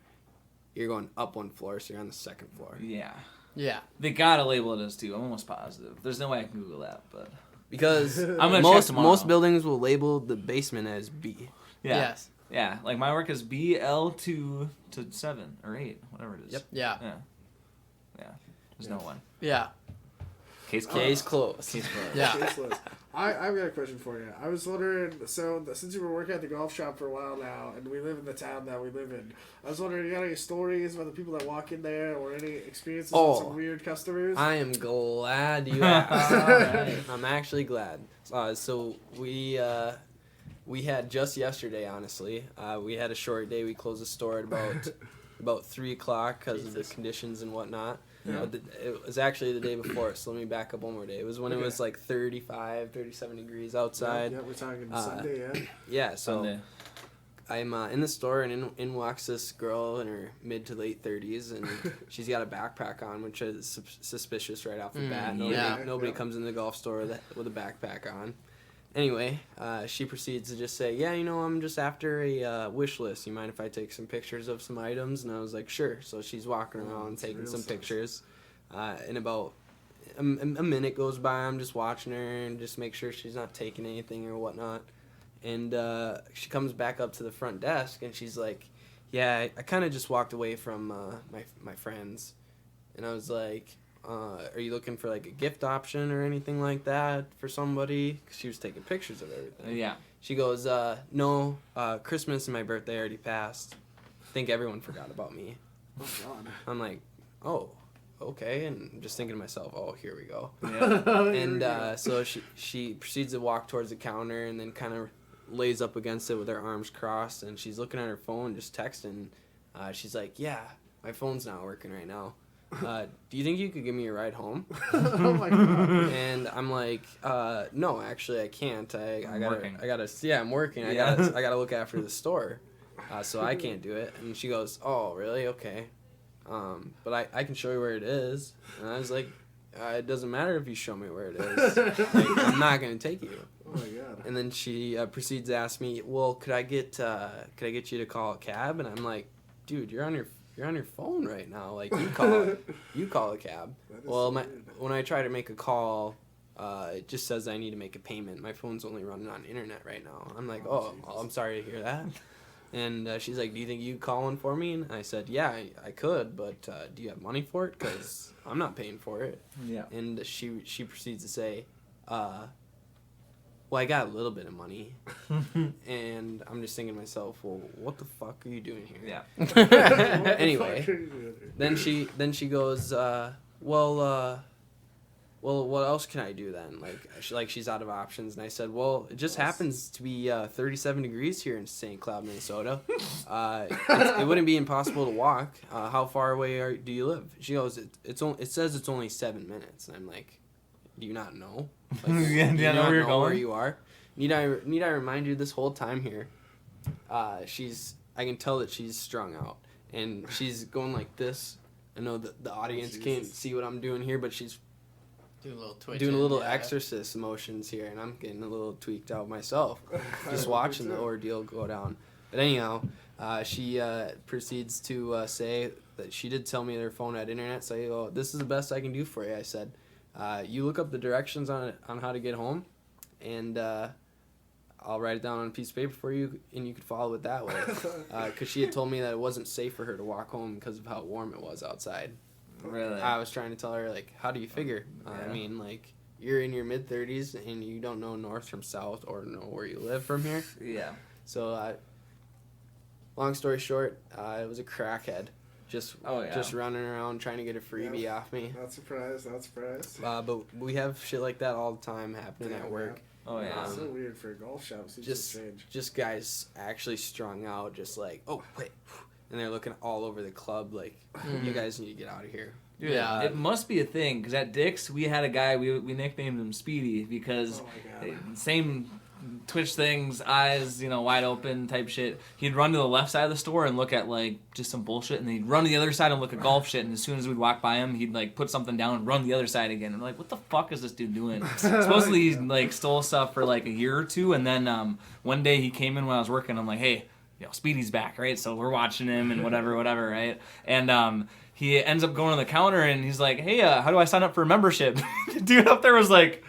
S4: you're going up 1 floor, so you're on the second floor.
S3: yeah,
S2: Yeah.
S3: they gotta label it as 2. I'm almost positive. There's no way I can Google that, but
S4: Because
S3: I'm gonna check
S4: most
S3: tomorrow.
S4: buildings will label the basement as B.
S3: yeah,
S2: Yes.
S3: yeah. Like my work is BL 2 to 7 or 8, whatever it is.
S4: Yep.
S2: Yeah.
S3: Yeah. There's no one.
S2: Yeah.
S3: Case closed.
S4: Case closed.
S3: Case closed.
S2: Yeah.
S5: Faceless. I've got a question for you. I was wondering, since you were working at the golf shop for a while now, and we live in the town that we live in, I was wondering, you got any stories about the people that walk in there, or any experiences with some weird customers?
S4: I am glad you asked.
S3: Alright.
S4: I'm actually glad. So we had just yesterday, honestly. We had a short day. We closed the store at about 3 o'clock because of the conditions and whatnot.
S3: Yeah.
S4: It was actually the day before, so let me back up one more day. It was when it
S5: Okay.
S4: was like 35, 37 degrees outside.
S5: Yeah, we're talking Sunday, yeah?
S4: Yeah, so
S3: Sunday.
S4: I'm in the store, and in walks this girl in her mid to late 30s, and she's got a backpack on, which is suspicious right off the bat. Nobody
S5: Yeah.
S4: comes in the golf store with a backpack on. Anyway, she proceeds to just say, yeah, I'm just after a wish list. You mind if I take some pictures of some items? And I was like, sure. So she's walking around taking
S5: real
S4: some
S5: sus.
S4: pictures. And about a minute goes by. I'm just watching her and just make sure she's not taking anything or whatnot. And she comes back up to the front desk, and she's like, yeah, I kind of just walked away from my friends. And I was like, are you looking for like a gift option or anything like that for somebody? 'Cause she was taking pictures of everything.
S3: Yeah.
S4: She goes, no, Christmas and my birthday already passed. I think everyone forgot about me.
S5: Oh, God.
S4: I'm like, oh, okay. And I'm just thinking to myself, oh, here we go.
S3: Yeah.
S4: And so she proceeds to walk towards the counter and then kind of lays up against it with her arms crossed. And she's looking at her phone, just texting. She's like, yeah, my phone's not working right now. Do you think you could give me a ride home?
S5: Oh, my God.
S4: And I'm like, no, actually I can't.
S3: I'm working.
S4: I'm working. I
S3: Yeah.
S4: gotta look after the store. So I can't do it. And she goes, oh, really? Okay. But I can show you where it is. And I was like, it doesn't matter if you show me where it is. Like, I'm not gonna take you.
S5: Oh, my God.
S4: And then she proceeds to ask me, well, could I get you to call a cab? And I'm like, dude, you're on your phone right now. Like, you call a cab.
S5: That is
S4: Well,
S5: so weird.
S4: when I try to make a call, it just says I need to make a payment. My phone's only running on internet right now. I'm like, oh,
S5: Jesus.
S4: I'm sorry to hear that. And she's like, do you think you could call one for me? And I said, yeah, I could, but do you have money for it? Because I'm not paying for it.
S3: Yeah.
S4: And she proceeds to say, well, I got a little bit of money. And I'm just thinking to myself, well, what the fuck are you doing here?
S3: Yeah.
S4: Anyway, then she goes, well, what else can I do then? Like she's out of options. And I said, well, it just happens to be 37 degrees here in St. Cloud, Minnesota. It wouldn't be impossible to walk. How far away do you live? She goes, it says it's only 7 minutes. And I'm like, do you not know? Like,
S3: Yeah,
S4: do you
S3: know where you're going?
S4: where you are? Need I remind you this whole time here? I can tell that she's strung out, and she's going like this. I know that the audience can't see what I'm doing here, but she's doing a little exorcist motions here, and I'm getting a little tweaked out myself, just watching the ordeal go down. But anyhow, she proceeds to say that she did tell me their phone had internet, so I go, this is the best I can do for you. I said, you look up the directions on how to get home, and I'll write it down on a piece of paper for you, and you could follow it that way. Because she had told me that it wasn't safe for her to walk home because of how warm it was outside.
S3: Really?
S4: I was trying to tell her, like, how do you figure? I mean, like, you're in your mid-30s, and you don't know north from south or know where you live from here.
S3: Yeah.
S4: So, long story short, it was a crackhead. Just running around trying to get a freebie off me.
S5: Not surprised.
S4: But we have shit like that all the time happening at work.
S3: Oh, yeah.
S5: It's so weird for a golf shop. It's strange.
S4: Just guys actually strung out, just like, oh, wait. And they're looking all over the club like, you guys need to get out of here.
S3: Dude,
S2: Yeah.
S3: it must be a thing, because at Dick's, we had a guy, we nicknamed him Speedy, because same twitch things, eyes, wide open type shit. He'd run to the left side of the store and look at, like, just some bullshit, and then he'd run to the other side and look at golf shit, and as soon as we'd walk by him, he'd, like, put something down and run the other side again. And we're like, what the fuck is this dude doing? Supposedly he, like, stole stuff for, like, a year or two, and then one day he came in when I was working, I'm like, hey, Speedy's back, right? So we're watching him and whatever, right? And he ends up going to the counter and he's like, hey, how do I sign up for a membership? The dude up there was like,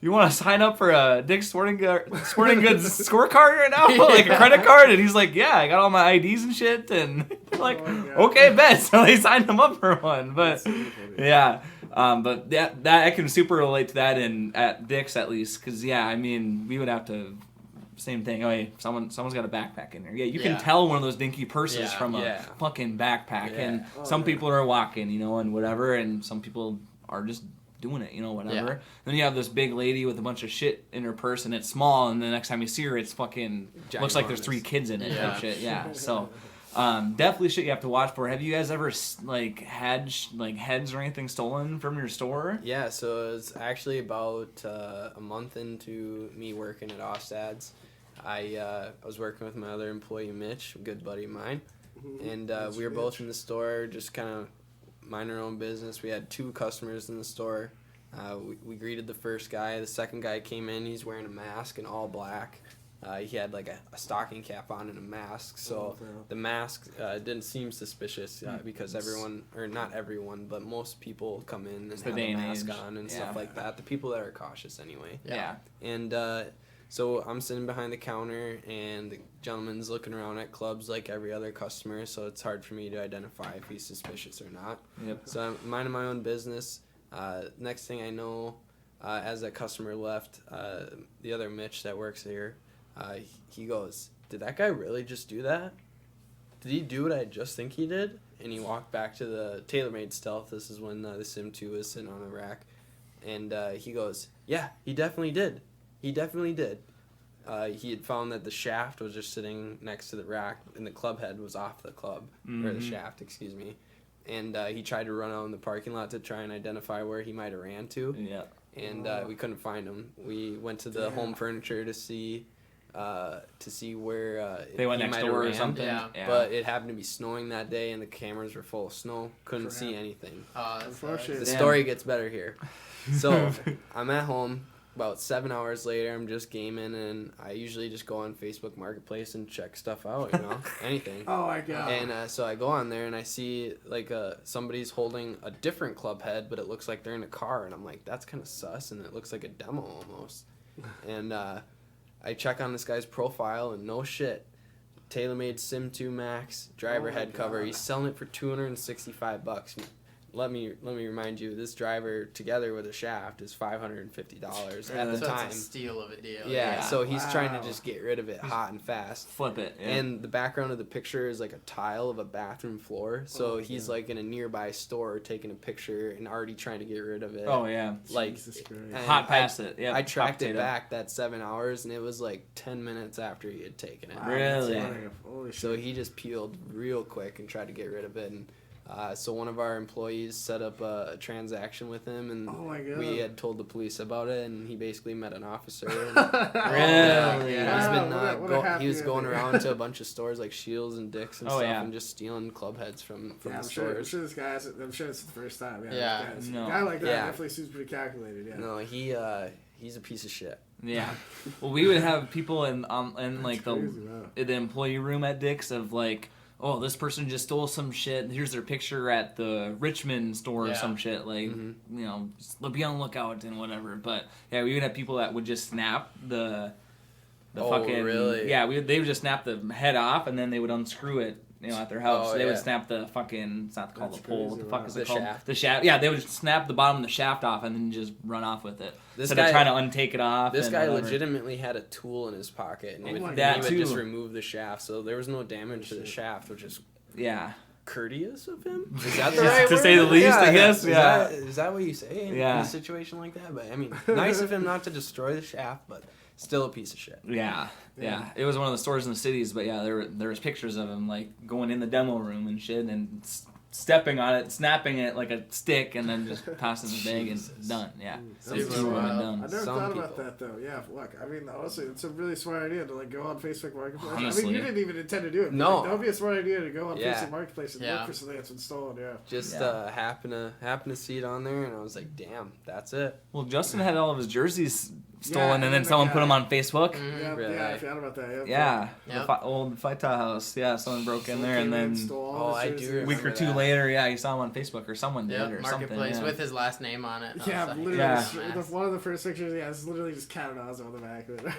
S3: you want to sign up for a Dick's Sporting Goods scorecard right now? Like a credit card? And he's like, yeah, I got all my IDs and shit. And like, okay, bet. So they signed him up for one. But yeah. But that I can super relate to that at Dick's at least. Because, yeah, I mean, we would have to... Same thing. Oh, hey, someone's got a backpack in there. Yeah, you can tell one of those dinky purses from a fucking backpack. Yeah. And some people are walking, and whatever, and some people are just doing it, whatever. Yeah. Then you have this big lady with a bunch of shit in her purse, and it's small, and the next time you see her, it's fucking looks like there's 3 kids in it.
S2: Yeah.
S3: Type shit. Yeah. So definitely shit you have to watch for. Have you guys ever had heads or anything stolen from your store?
S4: Yeah. So it was actually about a month into me working at Ostad's. I was working with my other employee, Mitch, a good buddy of mine, and we were both in the store, just kind of minding our own business. We had 2 customers in the store. We greeted the first guy. The second guy came in. He's wearing a mask and all black. He had like a stocking cap on and a mask. So the mask didn't seem suspicious because everyone, or not everyone, but most people come in and have a mask on and stuff like that. The people that are cautious anyway.
S3: Yeah.
S4: And so I'm sitting behind the counter, and the gentleman's looking around at clubs like every other customer, so it's hard for me to identify if he's suspicious or not.
S3: Yep.
S4: So I'm minding my own business. Next thing I know, as that customer left, the other Mitch that works here, he goes, did that guy really just do that? Did he do what I just think he did? And he walked back to the TaylorMade Stealth. This is when the Sim 2 was sitting on a rack. And he goes, yeah, he definitely did. He definitely did. He had found that the shaft was just sitting next to the rack, and the club head was off the club, or the shaft, excuse me. And he tried to run out in the parking lot to try and identify where he might have ran to.
S3: Yeah.
S4: And we couldn't find him. We went to the home furniture to see where
S3: they went
S4: he
S3: next
S4: might have
S3: door or
S4: ran.
S3: something.
S2: Yeah.
S4: But it happened to be snowing that day, and the cameras were full of snow. Couldn't see anything.
S5: Unfortunately.
S4: The story gets better here. So I'm at home. About 7 hours later, I'm just gaming, and I usually just go on Facebook Marketplace and check stuff out, anything.
S5: Oh my god.
S4: And so I go on there, and I see, like, somebody's holding a different club head, but it looks like they're in a car, and I'm like, that's kind of sus, and it looks like a demo almost. And I check on this guy's profile, and no shit. TaylorMade Sim 2 Max driver head cover. He's selling it for $265. Let me remind you, this driver together with a shaft is $550 at the
S2: so
S4: time.
S2: It's a steal of a deal.
S4: Yeah, so he's trying to just get rid of it hot and fast.
S3: Flip it. Yeah.
S4: And the background of the picture is like a tile of a bathroom floor. So he's like in a nearby store taking a picture and already trying to get rid of it.
S3: Oh yeah.
S4: Like
S5: Jesus
S3: Hot past it. Yeah.
S4: I tracked it back that 7 hours and it was like 10 minutes after he had taken it.
S3: Really?
S5: Holy shit.
S4: So he just peeled real quick and tried to get rid of it. And so one of our employees set up a transaction with him, and
S5: Oh my God.
S4: we had told the police about it, and he basically met an officer. And,
S3: Really?
S4: he's been
S5: What a happy
S4: he was going
S5: ending.
S4: around to a bunch of stores like Shields and Dick's and
S3: Oh,
S4: stuff,
S3: yeah.
S4: and just stealing club heads from
S5: Yeah,
S4: the
S5: I'm sure
S4: stores.
S5: this guy. I'm sure it's the first time. Yeah.
S2: Yeah.
S5: This
S3: No.
S5: A guy like that
S4: Yeah.
S5: definitely seems pretty calculated. Yeah.
S4: No, he's a piece of shit.
S3: Yeah. Well, we would have people in like
S5: Crazy, wow.
S3: the employee room at Dick's of like, oh, this person just stole some shit. Here's their picture at the Richmond store or
S2: Yeah.
S3: some shit. Like, you know, just be on the lookout and whatever. But yeah, we would have people that would just snap the
S4: Oh,
S3: fucking
S4: really?
S3: Yeah, they would just snap the head off and then they would unscrew it. You know, at their house,
S4: Oh,
S3: they would
S4: yeah.
S3: snap the fucking. It's not called
S5: That's
S3: the pole. What
S5: crazy,
S3: the fuck
S5: wow.
S3: is
S4: The
S3: it called?
S4: shaft.
S3: The shaft. Yeah, they would snap the bottom of the shaft off and then just run off with it.
S4: This
S3: Instead of
S4: guy-
S3: trying to untake it off.
S4: This
S3: and
S4: guy
S3: whatever.
S4: legitimately had a tool in his pocket, and
S5: Oh my
S4: he
S3: God.
S4: would
S3: That
S4: just
S3: too.
S4: remove the shaft, so there was no damage to the shaft, which is
S3: Yeah.
S4: courteous of him. Is that the
S3: Just
S4: right
S3: to
S4: word?
S3: say the least, I guess,
S4: Is
S3: yeah.
S4: Is that what you say in
S3: Yeah.
S4: a situation like that? But I mean, nice of him not to destroy the shaft, but still a piece of shit.
S3: Yeah. It was one of the stores in the cities, but yeah, there was pictures of him like going in the demo room and shit and stepping on it, snapping it like a stick, and then just tossing the bag and done. Yeah,
S2: Super
S3: It's two
S2: wild.
S3: and
S5: I
S3: done.
S5: never
S4: Some
S5: thought about
S4: people.
S5: that though. Yeah, look, I mean, honestly, it's a really smart idea to like go on Facebook Marketplace. I
S3: Honestly.
S5: mean, you didn't even intend to do it. but,
S4: No.
S5: like, that would be a smart idea to go on
S4: Yeah.
S5: Facebook Marketplace and
S2: Yeah.
S5: look for something that's been stolen. Yeah.
S4: Just
S3: Yeah.
S4: happen to see it on there, and I was like, damn, that's it.
S3: Well, Justin had all of his jerseys stolen,
S5: Yeah,
S3: and then
S5: and
S3: someone
S5: then,
S3: put them on Facebook.
S5: Yeah,
S4: Really?
S5: yeah, I forgot about that.
S3: Yeah,
S2: Yep.
S3: the old Faita house. Yeah, someone broke in there, and then
S4: Oh, I do
S3: a week or
S4: remember
S3: two
S4: that.
S3: later, yeah, you saw him on Facebook or someone did
S2: Yep,
S3: or
S2: marketplace
S3: something. Yeah.
S2: with his last name on it.
S5: Yeah,
S2: Oh, so-
S5: literally,
S3: Yeah.
S5: one of the first pictures, yeah, it's literally just cat and Oz on the back of it.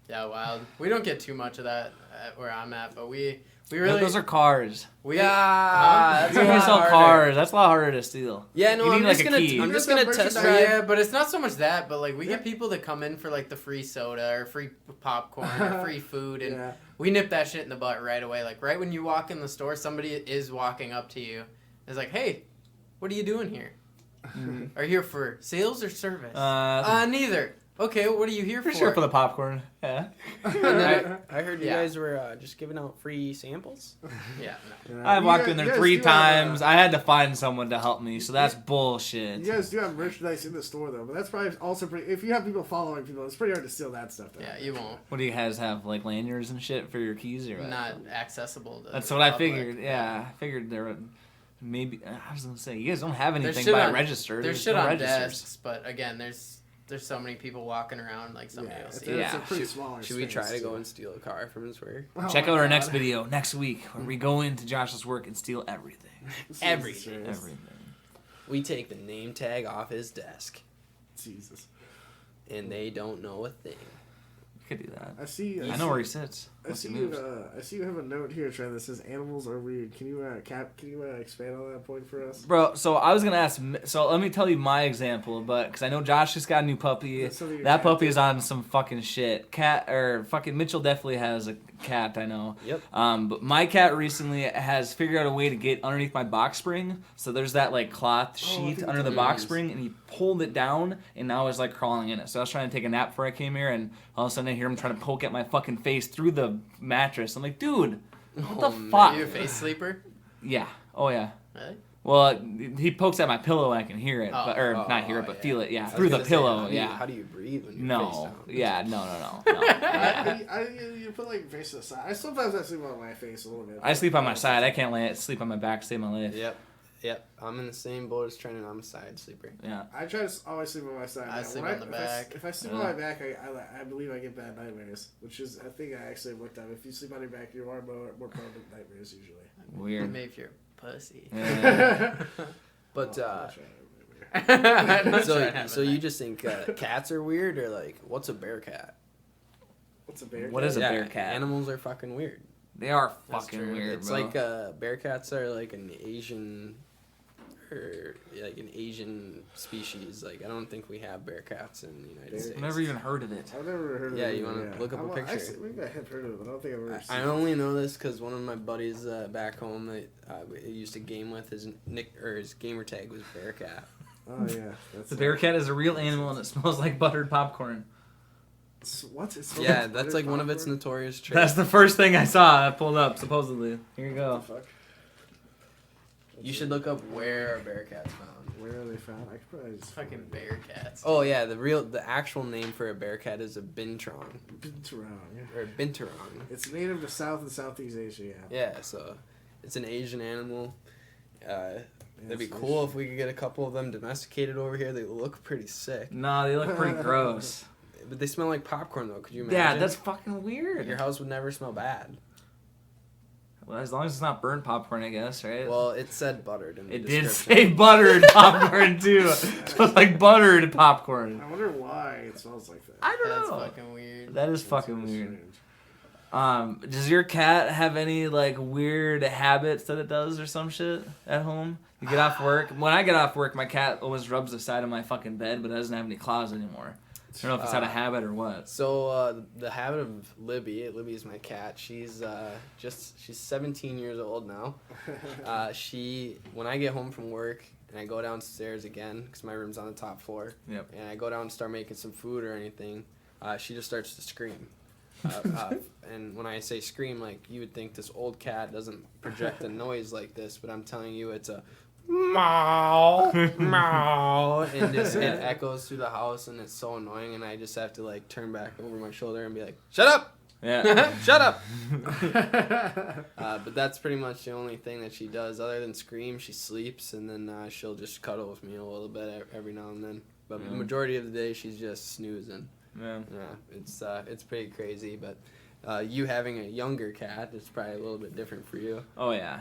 S2: Yeah, wild. We don't get too much of that at where I'm at, but we really
S3: Those are cars.
S2: we
S4: Yeah,
S3: You can sell cars. That's a lot harder to steal.
S4: Yeah, no,
S3: You
S4: I'm
S3: need,
S4: just
S3: like, a
S4: gonna
S3: key.
S4: I'm just
S5: You
S4: gonna
S5: get
S4: test
S5: some
S4: drive.
S2: Yeah, but it's not so much that, but like we get people that come in for like the free soda or free popcorn or free food, and
S5: Yeah.
S2: we nip that shit in the butt right away. Like right when you walk in the store, somebody is walking up to you. It's like, hey, what are you doing here? Are you here for sales or service? Neither. Okay, what are you here
S3: For
S2: for?
S3: sure for the popcorn. Yeah.
S4: And I heard you
S2: Yeah.
S4: guys were just giving out free samples.
S2: Yeah, no.
S3: I've
S5: You
S3: walked
S5: guys-
S3: in there
S5: you guys
S3: 3
S5: do
S3: times.
S5: have,
S3: I had to find someone to help me, so that's bullshit.
S5: you guys do have merchandise in the store though, but that's probably also pretty. If you have people following people, it's pretty hard to steal that stuff. Though.
S2: Yeah, you won't.
S3: What do you guys have, like lanyards and shit for your keys or what?
S2: Not accessible to
S3: That's
S2: the
S3: what I
S2: public.
S3: figured. Yeah, I figured there would maybe. I was gonna say you guys don't have
S2: There's
S3: anything
S2: shit
S3: by
S2: on-
S3: register.
S2: There's shit
S3: no
S2: on
S3: registers.
S2: desks, but again, there's so many people walking around like somebody
S5: Yeah,
S2: will
S5: it's,
S2: see.
S5: it's
S3: Yeah.
S5: a pretty smaller
S4: Should we
S5: space,
S4: try to go
S5: too.
S4: and steal a car from his work?
S5: Oh
S3: Check
S5: my
S3: out our
S5: God.
S3: next video next week where we go into Josh's work and steal everything.
S5: Jesus
S4: Everything.
S5: Christ.
S3: Everything.
S4: We take the name tag off his desk,
S5: Jesus.
S4: and they don't know a thing.
S3: We could do that.
S5: I see.
S3: I know where he sits.
S5: I
S3: Once
S5: see
S3: he
S5: you.
S3: moves.
S5: I see you have a note here, Trent, that says animals are weird. Can you expand on that point for us?
S3: Bro, so I was gonna ask. So let me tell you my example, but because I know Josh just got a new puppy.
S5: That's something your
S3: That
S5: cat
S3: puppy
S5: did.
S3: is on some fucking shit. Fucking Mitchell definitely has a cat. I know.
S4: Yep.
S3: But my cat recently has figured out a way to get underneath my box spring. So there's that like cloth
S5: I
S3: sheet
S5: think
S3: under the
S5: it
S3: box
S5: is.
S3: spring, and he pulled it down, and now it's like crawling in it. So I was trying to take a nap before I came here, and all of a sudden I hear him trying to poke at my fucking face through the mattress. I'm like, dude, what the
S4: man.
S3: fuck?
S2: Are you a face sleeper?
S3: Yeah. Oh yeah.
S2: Really?
S3: Well, he pokes at my pillow and I can hear it,
S2: Oh.
S3: not hear it, but
S4: yeah.
S3: feel it. Yeah,
S4: I was
S3: through the
S4: gonna say,
S3: pillow.
S4: how do you-
S3: Yeah.
S4: How do you breathe when you're face
S3: No.
S4: down?
S3: Yeah. No.
S5: You put like your face to the side. Sometimes I sleep on my face a little bit.
S3: I sleep on my side. I can't sleep on my back. Save my life.
S4: Yep. I'm in the same boat as Trent, and I'm a side sleeper.
S3: Yeah.
S5: I try to always sleep on my side.
S2: I sleep
S5: When
S2: on the
S5: if
S2: back.
S5: If I sleep on my back, I believe I get bad nightmares, which is I think I actually looked up. If you sleep on your back, you are more prone to nightmares usually.
S3: Weird.
S2: Maybe if you're a pussy.
S3: Yeah.
S4: But
S5: Oh, that's right.
S4: so you just think cats are weird, or like what's a bear cat?
S5: What's a bear?
S3: What is a
S4: Yeah,
S3: Bearcat?
S4: Animals are fucking weird.
S3: They are
S2: That's
S3: fucking
S2: true.
S3: weird,
S4: It's
S3: bro.
S4: like Bearcats are like an Asian, or like an Asian species. Like I don't think we have Bearcats in the United States.
S3: I've never even heard of it.
S5: I've never heard of
S4: Yeah,
S5: it.
S4: you wanna look up a picture?
S5: Maybe I have heard of it, but I don't think I've ever seen
S4: I
S5: it.
S4: only know this because one of my buddies back home that I used to game with, his gamer tag was Bearcat.
S5: Oh yeah, that's
S3: The Bearcat is a real animal and it smells like buttered popcorn.
S5: What? It's
S4: Yeah, that's like one of its notorious traits.
S3: That's the first thing I saw. I pulled up, supposedly. Here you
S5: What
S3: go.
S5: the fuck?
S4: You should look up where are Bearcats found.
S5: Where are they found? I could probably just
S2: Fucking Bearcats.
S4: Oh yeah, the actual name for a Bearcat is a binturong
S5: Binturong.
S4: or a binturong.
S5: It's native to South and Southeast Asia. Yeah.
S4: Yeah, so it's an Asian animal. It'd be
S5: it's
S4: cool if we could get a couple of them domesticated over here. They look pretty sick,
S3: No, they look pretty gross.
S4: but they smell like popcorn though. Could you imagine?
S3: Yeah, that's fucking weird.
S4: Your house would never smell bad.
S3: Well, as long as it's not burnt popcorn, I guess, right?
S4: Well, it said buttered in the
S3: it did
S4: description.
S3: say buttered popcorn, too. It smells like buttered popcorn.
S5: I wonder why it smells like that.
S3: I don't
S2: That's
S3: know.
S2: fucking weird.
S3: That is
S5: That's
S3: fucking
S5: really
S3: weird.
S5: strange.
S3: Does your cat have any, like, weird habits that it does or some shit at home? You get off work. When I get off work, my cat always rubs the side of my fucking bed, but it doesn't have any claws anymore. I don't know if it's out of habit or what.
S4: So the habit of Libby is my cat. She's she's 17 years old now. When I get home from work and I go downstairs again because my room's on the top floor.
S3: Yep.
S4: And I go down and start making some food or anything, she just starts to scream. And when I say scream, like you would think this old cat doesn't project a noise like this, but I'm telling you, it's a meow, meow, and just it echoes through the house, and it's so annoying. And I just have to like turn back over my shoulder and be like, "Shut up,
S3: Yeah.
S4: shut up." But that's pretty much the only thing that she does. Other than scream, she sleeps, and then she'll just cuddle with me a little bit every now and then. But the majority of the day, she's just snoozing.
S3: Yeah.
S4: Yeah, it's pretty crazy. But you having a younger cat, it's probably a little bit different for you.
S3: Oh, yeah.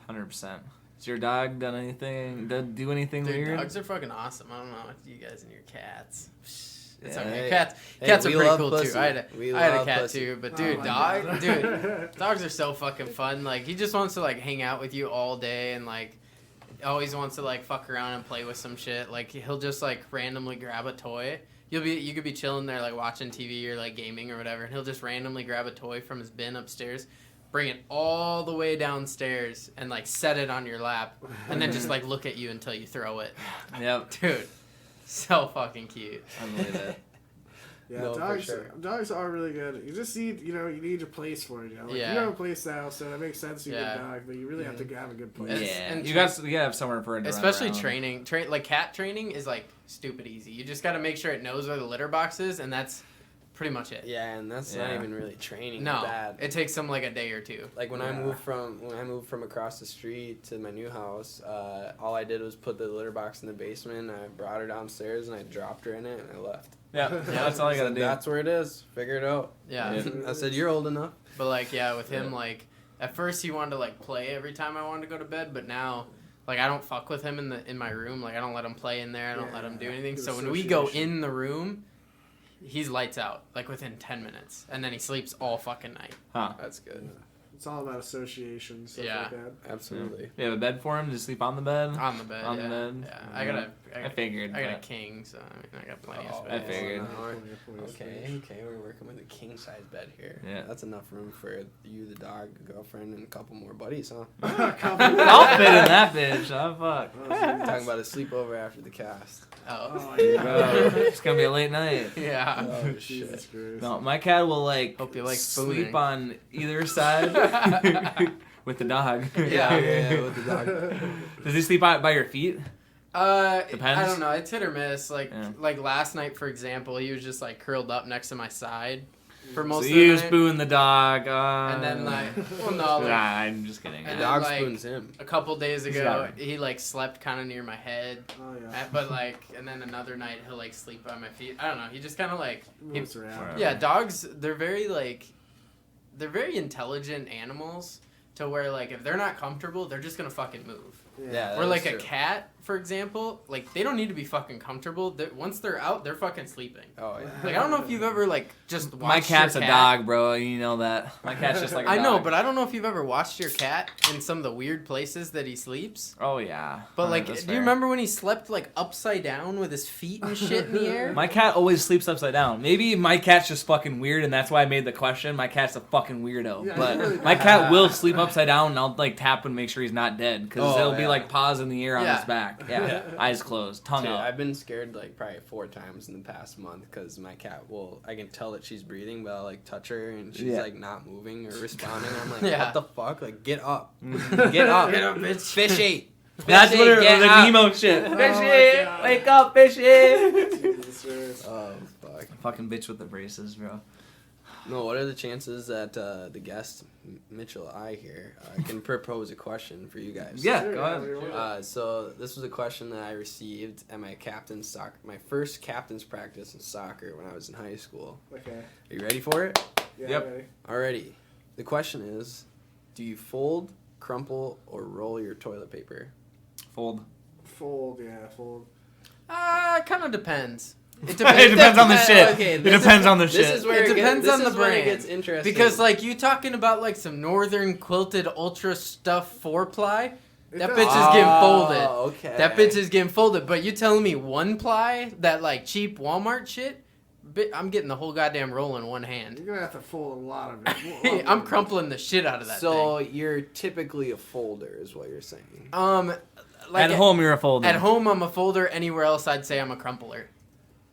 S3: 100%. Has your dog done anything, do anything
S2: Dude,
S3: weird?
S2: dogs are fucking awesome. I don't know what you guys and your cats. It's
S3: Yeah.
S2: okay.
S4: Hey,
S2: Cats are
S4: we
S2: pretty
S4: love
S2: cool
S4: pussy.
S2: too. I had
S4: We
S2: a
S4: love
S2: cat
S4: pussy.
S2: too, but
S5: Oh
S2: dude,
S5: my
S2: dogs
S5: God.
S2: are so fucking fun. Like he just wants to like hang out with you all day and like always wants to like fuck around and play with some shit. Like he'll just like randomly grab a toy. You could be chilling there like watching TV or like gaming or whatever, and he'll just randomly grab a toy from his bin upstairs, bring it all the way downstairs, and like set it on your lap, and then just like look at you until you throw it.
S3: Yep.
S2: Dude, so fucking cute.
S3: I believe it.
S5: Yeah,
S4: No, for
S5: dogs.
S4: sure.
S5: Dogs are really good. You just need, you need a place for it. Like,
S2: Yeah.
S5: You have a place now, so that makes sense. You get
S2: Yeah.
S5: a dog, but you really have to have a good place.
S2: It's-
S3: Yeah.
S2: and
S3: You gotta have somewhere for it to
S2: Especially
S3: run around.
S2: training, like cat training is like stupid easy. You just got to make sure it knows where the litter box is, and that's pretty much it.
S4: Yeah, and that's not
S3: Yeah.
S4: even really training.
S2: No,
S4: Bad.
S2: it takes them like a day or two.
S4: Like when
S5: Yeah.
S4: I moved from across the street to my new house, all I did was put the litter box in the basement. I brought her downstairs and I dropped her in it and I left.
S3: Yeah, that's all you gotta do.
S4: That's where it is. Figure it out.
S2: Yeah.
S3: Yeah.
S4: I said you're old enough.
S2: But like with him, like at first he wanted to like play every time I wanted to go to bed, but now like I don't fuck with him in my room. Like I don't let him play in there. I don't let him do anything.
S5: Good
S2: So when we go
S5: association.
S2: in the room, he's lights out like within 10 minutes, and then he sleeps all fucking night.
S3: Huh.
S4: That's good.
S5: It's all about association, stuff
S2: Yeah.
S5: like that.
S4: Absolutely.
S3: You have a bed for him to sleep on the bed?
S2: On the bed.
S3: On the
S2: yeah.
S3: bed?
S2: Yeah.
S3: I figured.
S2: I got a
S3: but-
S2: king, so I mean I got plenty of
S4: Oh,
S2: space.
S3: I figured.
S4: Okay, we're working with a king size bed here.
S3: Yeah.
S4: That's enough room for you, the dog, the girlfriend, and a couple more buddies, huh?
S3: I'll fit in that bitch. Oh, fuck.
S4: Talking about a sleepover after the cast.
S2: Oh.
S5: Oh,
S3: Oh,
S5: yeah.
S3: it's gonna be a late night.
S2: Yeah.
S4: Oh
S5: Jesus
S4: shit.
S5: Christ.
S3: No, my cat will like
S2: Hope you like
S3: sleep
S2: spooning.
S3: on either side with the dog.
S4: Yeah, with the dog.
S3: Does he sleep by your feet? Depends.
S2: I don't know. It's hit or miss. Like
S3: Yeah.
S2: like last night, for example, he was just like curled up next to my side for
S3: So
S2: most of
S3: you
S2: the night.
S3: spoon the dog.
S2: And then like, well, no,
S3: Nah,
S2: like,
S3: I'm just kidding.
S2: And
S4: The
S2: then,
S4: dog
S2: like,
S4: spoons him.
S2: a couple days
S3: He's
S2: ago,
S3: got it.
S2: he like slept kind of near my head.
S5: Oh, yeah.
S2: But like, and then another night he'll like sleep by my feet. I don't know. He just kind of like,
S5: Moves around.
S3: Whatever.
S2: yeah. Dogs, they're very intelligent animals. To where like if they're not comfortable, they're just gonna fucking move.
S4: Yeah.
S2: Or like
S4: that's
S2: a
S4: true.
S2: cat, for example, like they don't need to be fucking comfortable. Once they're out, they're fucking sleeping.
S4: Oh yeah.
S2: Like I don't know if you've ever like just watched
S3: My cat's
S2: your
S3: a
S2: cat.
S3: dog, bro. You know that. My cat's just like a
S2: I
S3: dog.
S2: know, but I don't know if you've ever watched your cat in some of the weird places that he sleeps.
S3: Oh, yeah.
S2: But like,
S3: That's
S2: do
S3: fair.
S2: you remember when he slept like upside down with his feet and shit in the air?
S3: My cat always sleeps upside down. Maybe my cat's just fucking weird, and that's why I made the question. My cat's a fucking weirdo.
S5: Yeah,
S3: But
S5: really
S3: my
S5: bad.
S3: cat will sleep upside down, and I'll like tap and make sure he's not dead, because
S4: Oh,
S3: it'll be
S4: yeah.
S3: like paws in the air on
S2: Yeah.
S3: his back. Yeah, eyes closed, tongue
S4: Dude,
S3: out.
S4: I've been scared like probably 4 times in the past month because my cat will. I can tell that she's breathing, but I'll like touch her and she's
S3: Yeah.
S4: like not moving or responding. I'm like,
S2: Yeah.
S4: what the fuck? Like, get up,
S3: Mhm.
S4: get up,
S2: Get up, bitch.
S4: fishy.
S3: That's
S4: Fishy,
S3: what it
S4: get
S3: was,
S4: up.
S3: like Nemo shit.
S5: Oh,
S3: Fishy,
S5: my God.
S3: wake up, fishy.
S5: Jesus Christ.
S4: Oh fuck.
S3: Fucking bitch with the braces, bro.
S4: No, what are the chances that the guest Mitchell I here can propose a question for you guys?
S3: Yeah,
S5: Sure,
S3: go ahead.
S5: whatever you want.
S4: So this was a question that I received at my first captain's practice in soccer when I was in high school.
S5: Okay.
S4: Are you ready for it?
S5: Yeah,
S3: Yep.
S5: ready.
S4: Alrighty. The question is, do you fold, crumple, or roll your toilet paper?
S3: Fold.
S5: Fold, yeah, fold.
S2: It kind of depends. It
S3: It depends on the shit.
S2: Okay,
S3: It
S2: this
S3: depends on the
S4: This
S3: shit.
S4: is where
S2: It depends
S4: this
S2: on the
S4: is when it
S2: brand.
S4: gets interesting.
S2: Because like you talking about like some northern quilted ultra stuff 4-ply, that bitch is getting folded.
S4: Okay.
S2: That bitch is getting folded. But you telling me 1-ply, that like cheap Walmart shit? I'm getting the whole goddamn roll in one hand.
S5: You're gonna have to fold a lot of it.
S2: I'm crumpling the shit out of that
S4: So you're typically a folder, is what you're saying.
S2: thing. Like
S3: At home, you're a folder.
S2: At home, I'm a folder. Anywhere else, I'd say I'm a crumpler.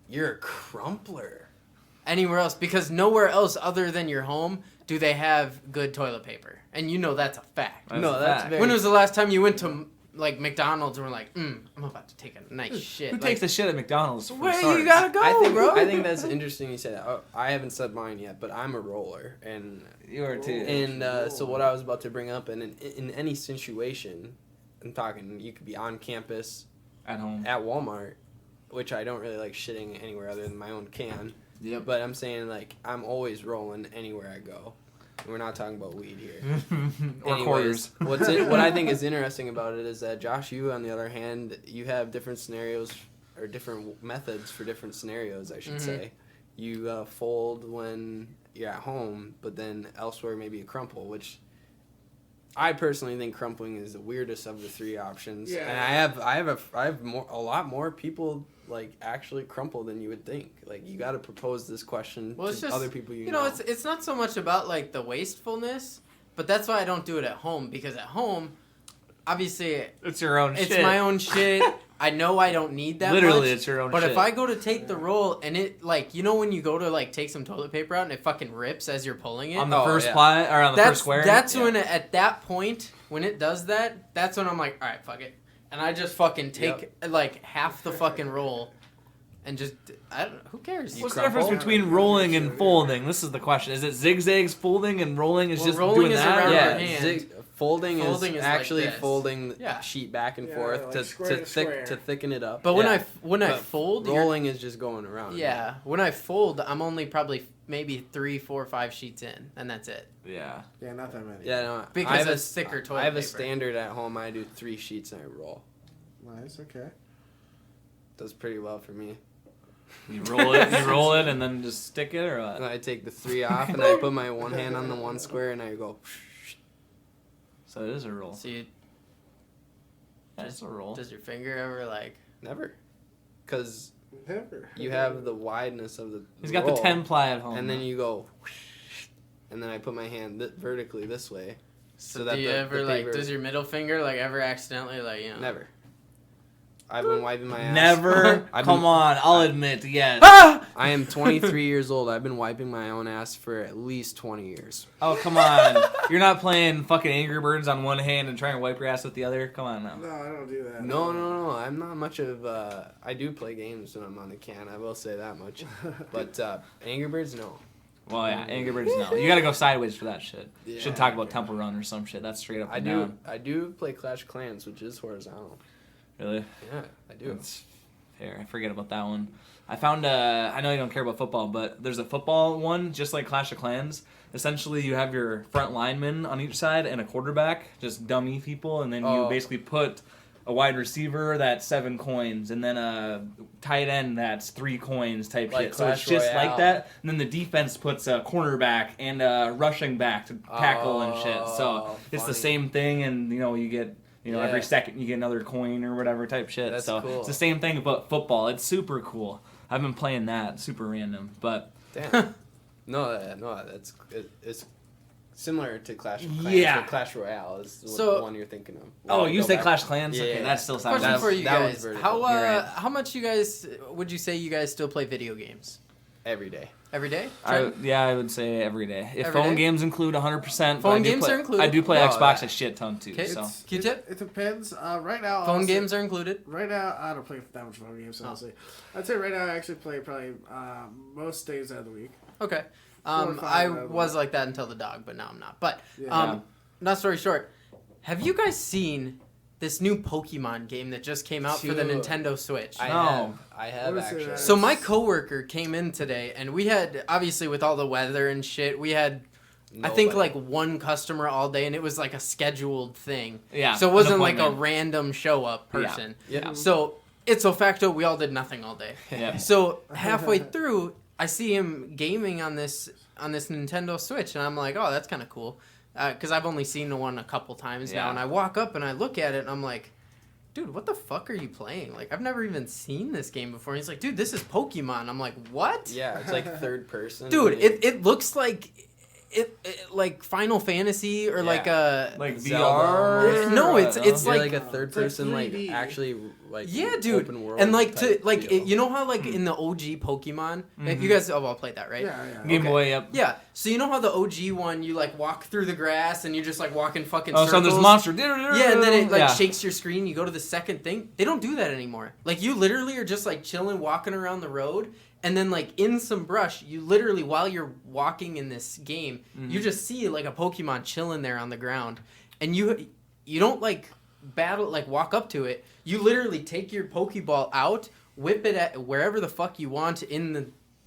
S4: You're a crumpler.
S2: Anywhere else, because nowhere else other than your home do they have good toilet paper, and you know that's a fact.
S3: That's
S4: No,
S3: a
S4: that's
S3: fact.
S4: very-
S2: When was the last time you went to like McDonald's and were like, I'm about to take a nice shit?
S3: Who
S2: Like,
S3: takes the shit at McDonald's? for
S2: where
S3: starters?
S2: you gotta go,
S4: I
S2: bro?
S4: think that's interesting you said that. Oh, I haven't said mine yet, but I'm a roller, and
S3: You are too.
S4: so what I was about to bring up, and in any situation, I'm talking, you could be on campus,
S3: At home.
S4: at Walmart, which I don't really like shitting anywhere other than my own can.
S3: Yep.
S4: But I'm saying like I'm always rolling anywhere I go. We're not talking about weed here.
S3: Or
S4: Anyways,
S3: quarters.
S4: what I think is interesting about it is that Josh, you on the other hand, you have different scenarios or different methods for different scenarios. I should say. You fold when you're at home, but then elsewhere maybe you crumple, which I personally think crumpling is the weirdest of the 3 options.
S5: Yeah.
S4: And I have a lot more people like actually crumple than you would think. Like you got to propose this question
S2: Well,
S4: to
S2: it's just,
S4: other people you
S2: know. It's not so much about like the wastefulness, but that's why I don't do it at home, because at home, obviously,
S3: It's your own shit.
S2: it's my own shit. I know I don't need that
S3: Literally,
S2: much.
S3: it's your own
S2: But
S3: shit.
S2: if I go to take the roll and it, like, you know when you go to, like, take some toilet paper out and it fucking rips as you're pulling it?
S3: On the
S4: Oh,
S3: first
S4: yeah.
S3: ply, or on the first square?
S2: That's
S3: Yeah.
S2: when, at that point, when it does that, that's when I'm like, all right, fuck it. And I just fucking take, like, half the fucking roll and just, I don't know, who cares?
S3: What's the
S4: crumple?
S3: difference between rolling and folding? This is the question. Is it zigzags folding and rolling is
S2: Well,
S3: just
S2: rolling
S3: doing
S2: is
S3: that?
S2: around
S3: or-
S2: your
S4: Yeah,
S2: hand.
S4: folding
S2: Folding
S4: is
S2: is like
S4: actually
S2: this.
S4: folding the
S2: Yeah.
S4: sheet back and
S5: Yeah,
S4: forth
S5: like
S4: to
S5: square to square.
S4: thicken it up.
S2: But when
S4: Yeah.
S2: I
S4: But
S2: fold, you're-
S4: rolling is just going around.
S2: yeah, when I fold, I'm only probably maybe 3, 4, 5 sheets in, and that's it.
S3: Yeah.
S5: Yeah, not that many.
S4: Yeah, no,
S2: Because
S4: I have
S2: it's thicker toilet
S4: I have a
S2: paper.
S4: standard at home. I do 3 sheets and I roll.
S5: Nice, okay.
S4: Does pretty well for me.
S3: You roll it, and then just stick it, or
S4: And
S3: what?
S4: I take the 3 off and I put my one hand on the one square and I go.
S3: So it is a roll.
S2: So you,
S3: That's a roll.
S2: does your finger ever, like...
S4: Never, because
S5: Never.
S4: you have the wideness of the.
S3: He's got the
S4: roll,
S3: 10 ply at home.
S4: and then you go. And then I put my hand vertically this way.
S2: So,
S4: that
S2: do you
S4: the
S2: ever, like,
S4: paper-
S2: does your middle finger, like, ever accidentally, like, you know...
S4: Never. I've been wiping my ass.
S3: Never.
S4: I've
S3: Come
S4: been-
S3: on, I'll admit, yes.
S4: I am 23 years old. I've been wiping my own ass for at least 20 years.
S3: Oh, come on. You're not playing fucking Angry Birds on one hand and trying to wipe your ass with the other? Come on now.
S5: No, I don't do that.
S4: No. I'm not much of. I do play games when I'm on the can. I will say that much. But Angry Birds, no.
S3: Well, yeah, Angry Birds, no. You gotta go sideways for that shit.
S4: Yeah.
S3: Should talk about Temple Run or some shit. That's straight up
S4: I
S3: and
S4: do.
S3: down.
S4: I do play Clash of Clans, which is horizontal.
S3: Really?
S4: Yeah, I do.
S3: That's fair. I forget about that one. I found, I know you don't care about football, but there's a football one, just like Clash of Clans. Essentially, you have your front linemen on each side and a quarterback, just dummy people, and then you
S4: Oh.
S3: basically put a wide receiver that's 7 coins, and then a tight end that's 3 coins type
S4: Like
S3: shit. So it's
S4: Clash
S3: just
S4: Royale.
S3: like that. And then the defense puts a cornerback and a rushing back to tackle and shit. So it's the
S4: funny.
S3: same thing, and you get.
S4: Yeah.
S3: Every second you get another coin or whatever type shit.
S4: That's
S3: so
S4: cool.
S3: it's the same thing but football. It's super cool. I've been playing that. Super random, but
S4: Damn. It's similar to Clash of Clans.
S3: Yeah.
S4: but Clash Royale is
S2: So-
S4: the one you're thinking of.
S3: oh, you
S4: Go
S3: said
S4: back.
S3: Clash Clans?
S4: Yeah.
S3: Okay, that still sounds.
S2: Question for you
S4: that was
S2: guys:
S4: vertical.
S3: You're right.
S2: how much you guys would you say you guys still play video games
S4: Every day.
S2: every day?
S3: I would say every day. If
S2: Every
S3: phone
S2: day?
S3: games include 100%.
S2: Phone games are included?
S3: I do play
S4: No,
S3: Xbox
S4: that-
S3: a shit ton too.
S2: Okay.
S3: So
S2: Q-tip.
S5: It depends. Right now,
S2: Phone
S5: honestly,
S2: games are included.
S5: Right now, I don't play that much phone games, honestly. I'd say right now I actually play probably most days out of the week.
S2: Okay.
S5: 4 or 5
S2: I
S5: out of the
S2: was
S5: week.
S2: like that until the dog, but now I'm not. But
S5: Yeah.
S2: not story short, have you guys seen this new Pokemon game that just came out for the
S4: Dude.
S2: Nintendo Switch?
S4: I
S3: No.
S4: have
S5: What is it?
S4: actually.
S2: So my coworker came in today, and we had, obviously with all the weather and shit, we had, I think,
S4: Nobody.
S2: like one customer all day, and it was like a scheduled thing.
S3: yeah.
S2: So it
S3: an
S2: wasn't like a
S3: appointment.
S2: random show up
S3: Yeah.
S2: person.
S4: Yeah.
S2: So ipso facto, we all did nothing all day.
S3: Yeah.
S2: So halfway through, I see him gaming on this Nintendo Switch, and I'm like, oh, that's kind of cool, because I've only seen the one a couple times now.
S3: Yeah.
S2: And I walk up and I look at it, and I'm like, dude, what the fuck are you playing? Like, I've never even seen this game before. And he's like, dude, this is Pokemon. I'm like, what?
S4: Yeah, it's like third person.
S2: Dude,
S4: and
S2: it looks like it like Final Fantasy or like a
S3: Like
S4: Zelda
S3: VR.
S4: almost.
S2: No, it's
S4: You're
S2: like-
S4: like a third
S5: It's like
S4: person, like
S5: 3D.
S4: actually, like
S2: yeah, dude,
S4: open world
S2: and like to
S4: type
S2: like
S4: deal.
S2: you know how like in the OG Pokemon, you guys have all played that, right?
S5: Yeah.
S3: Game
S2: Okay.
S3: Boy. Yep.
S2: Yeah, so you know how the OG one, you like walk through the grass and you just like walk in fucking
S3: Oh,
S2: circles.
S3: so there's monster.
S2: Yeah, and then it like
S3: Yeah.
S2: shakes your screen. You go to the second thing. They don't do that anymore. Like you literally are just like chilling, walking around the road, and then like in some brush, you literally while you're walking in this game, you just see like a Pokemon chilling there on the ground, and you don't like battle like walk up to it. You literally take your Pokeball out, whip it at wherever the fuck you want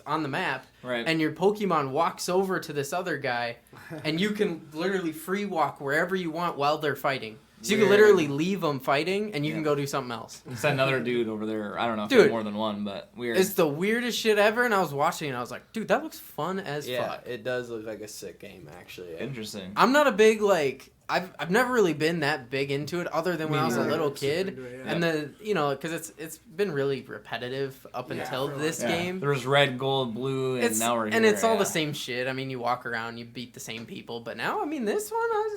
S2: on the map,
S3: Right.
S2: and your Pokemon walks over to this other guy, and you can literally free walk wherever you want while they're fighting. So you can
S4: Weird.
S2: literally leave them fighting, and you can
S3: Yeah.
S2: go do something else.
S3: It's another dude over there. I don't know if
S2: Dude.
S3: there's more than one, but weird.
S2: It's the weirdest shit ever, and I was watching, and I was like, dude, that looks fun as
S4: Yeah,
S2: fuck.
S4: it does look like a sick game actually.
S3: Interesting.
S2: I'm not a big, like, I've never really been that big into it, other than when
S3: Me
S2: I was a
S3: neither.
S2: little
S5: Super
S2: kid.
S5: into it, yeah.
S2: And the, because it's been really repetitive up
S5: Yeah,
S2: until
S5: for
S2: this
S5: like-
S3: Yeah.
S2: game.
S3: There was red, gold, blue, and
S2: It's
S3: now we're here.
S2: and it's all
S3: yeah.
S2: the same shit. I mean, you walk around, you beat the same people, but now, I mean, this one, I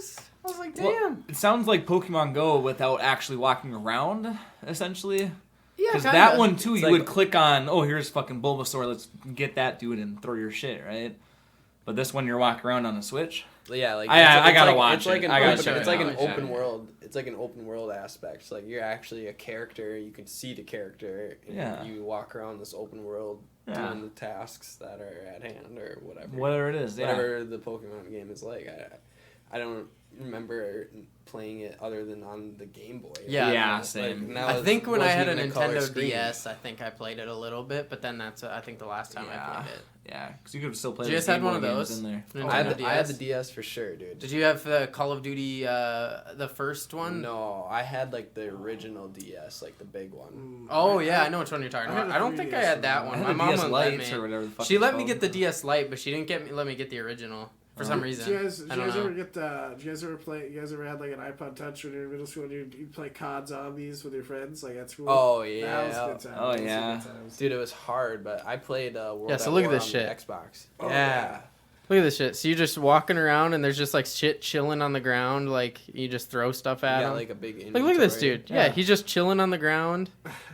S2: was like, damn.
S3: Well, it sounds like Pokemon Go without actually walking around, essentially.
S2: Yeah,
S3: Because
S2: kinda.
S3: that one too,
S4: It's
S3: you
S4: like-
S3: would click on, oh, here's fucking Bulbasaur, let's get that dude and throw your shit, right? But this one, you're walking around on a Switch.
S4: Yeah, like
S3: I gotta
S4: like,
S3: watch
S4: it's like
S3: it.
S4: an
S3: I gotta
S4: open,
S3: check
S4: it's
S3: it
S4: like
S3: out.
S4: an
S3: Yeah.
S4: open world. It's like an open world aspect. It's like you're actually a character. You can see the character. And
S3: Yeah.
S4: You walk around this open world
S3: Yeah.
S4: doing the tasks that are at hand or whatever.
S3: Whatever it is, yeah.
S4: Whatever the Pokemon game is like. I don't remember playing it other than on the Game Boy.
S2: Yeah.
S3: Yeah,
S4: Like,
S3: same.
S4: now
S2: I
S4: it
S2: think when I
S4: wasn't
S2: had a
S4: even color
S2: Nintendo
S4: screen.
S2: DS, I think I played it a little bit, but then that's I think the last time I played it.
S3: Yeah, because you could still play
S2: Did
S3: the
S2: you guys have
S3: Game
S2: one
S3: Boy
S2: of
S3: games
S2: those?
S3: in there.
S2: Nintendo
S4: I had the
S2: DS?
S4: DS for sure, dude.
S2: Did you have Call of Duty the first one?
S4: No, I had like the original DS, like the big one.
S2: Oh yeah, I know which one you're talking
S5: I had
S2: about.
S5: a
S2: I don't think I
S5: 3DS
S2: had that
S3: I
S2: one.
S3: had
S2: My
S3: the
S2: mom
S3: DS
S2: wouldn't let
S3: Lights
S2: me.
S3: or whatever the fuck
S2: She
S3: it's
S2: let me
S3: called.
S2: get the DS Lite, but she didn't let me get the original for some reason.
S5: Did you guys,
S2: I don't know.
S5: ever get? Did you guys ever play? You guys ever had like an iPod Touch when you were in middle school and you play COD Zombies with your friends like at school?
S4: Oh
S5: That was
S4: yeah,
S5: good times.
S3: Oh,
S5: Those were
S3: yeah.
S5: good times.
S4: dude, it was hard, but I played World
S2: Yeah,
S4: at
S2: so look at
S4: War
S2: this
S4: on
S2: shit.
S4: the Xbox.
S5: Oh,
S4: yeah.
S2: Look at this shit. So you're just walking around and there's just like shit chilling on the ground, like you just throw stuff at
S4: You
S2: him.
S4: got like a big
S2: Like, look at this
S4: inventory.
S2: dude. Yeah,
S3: Yeah.
S2: he's just chilling on the ground.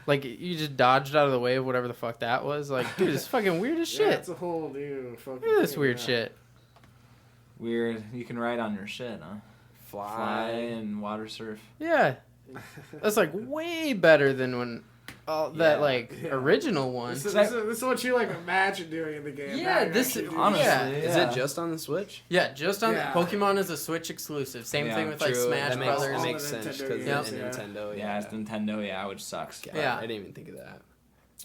S2: Like, you just dodged out of the way of whatever the fuck that was. Like, dude, it's fucking weird as
S5: Yeah,
S2: shit.
S5: it's a whole new fucking.
S2: Look at this
S5: thing,
S2: weird
S5: yeah.
S2: shit.
S3: Weird. You can ride on your shit, huh? Fly
S4: Fly.
S3: and water surf.
S2: Yeah. That's like way better than when that
S4: Yeah.
S2: like
S5: Yeah.
S2: original one.
S5: This is what you like imagine doing in the game.
S2: Yeah,
S5: Now you
S2: this
S5: actually
S2: is-
S5: do
S3: Honestly,
S5: it.
S2: yeah.
S4: Is
S3: yeah.
S4: it just on the Switch?
S2: Yeah, just on
S5: Yeah.
S2: Pokemon is a Switch exclusive. Same
S3: Yeah,
S2: thing with like
S4: True,
S2: Smash
S4: that makes,
S2: Brothers.
S4: That makes
S5: All the
S4: sense
S5: Nintendo
S4: because
S2: games,
S4: in
S5: yeah.
S4: Nintendo.
S3: Yeah, it's Nintendo, yeah, which sucks.
S4: God,
S2: Yeah.
S4: I didn't even think of that.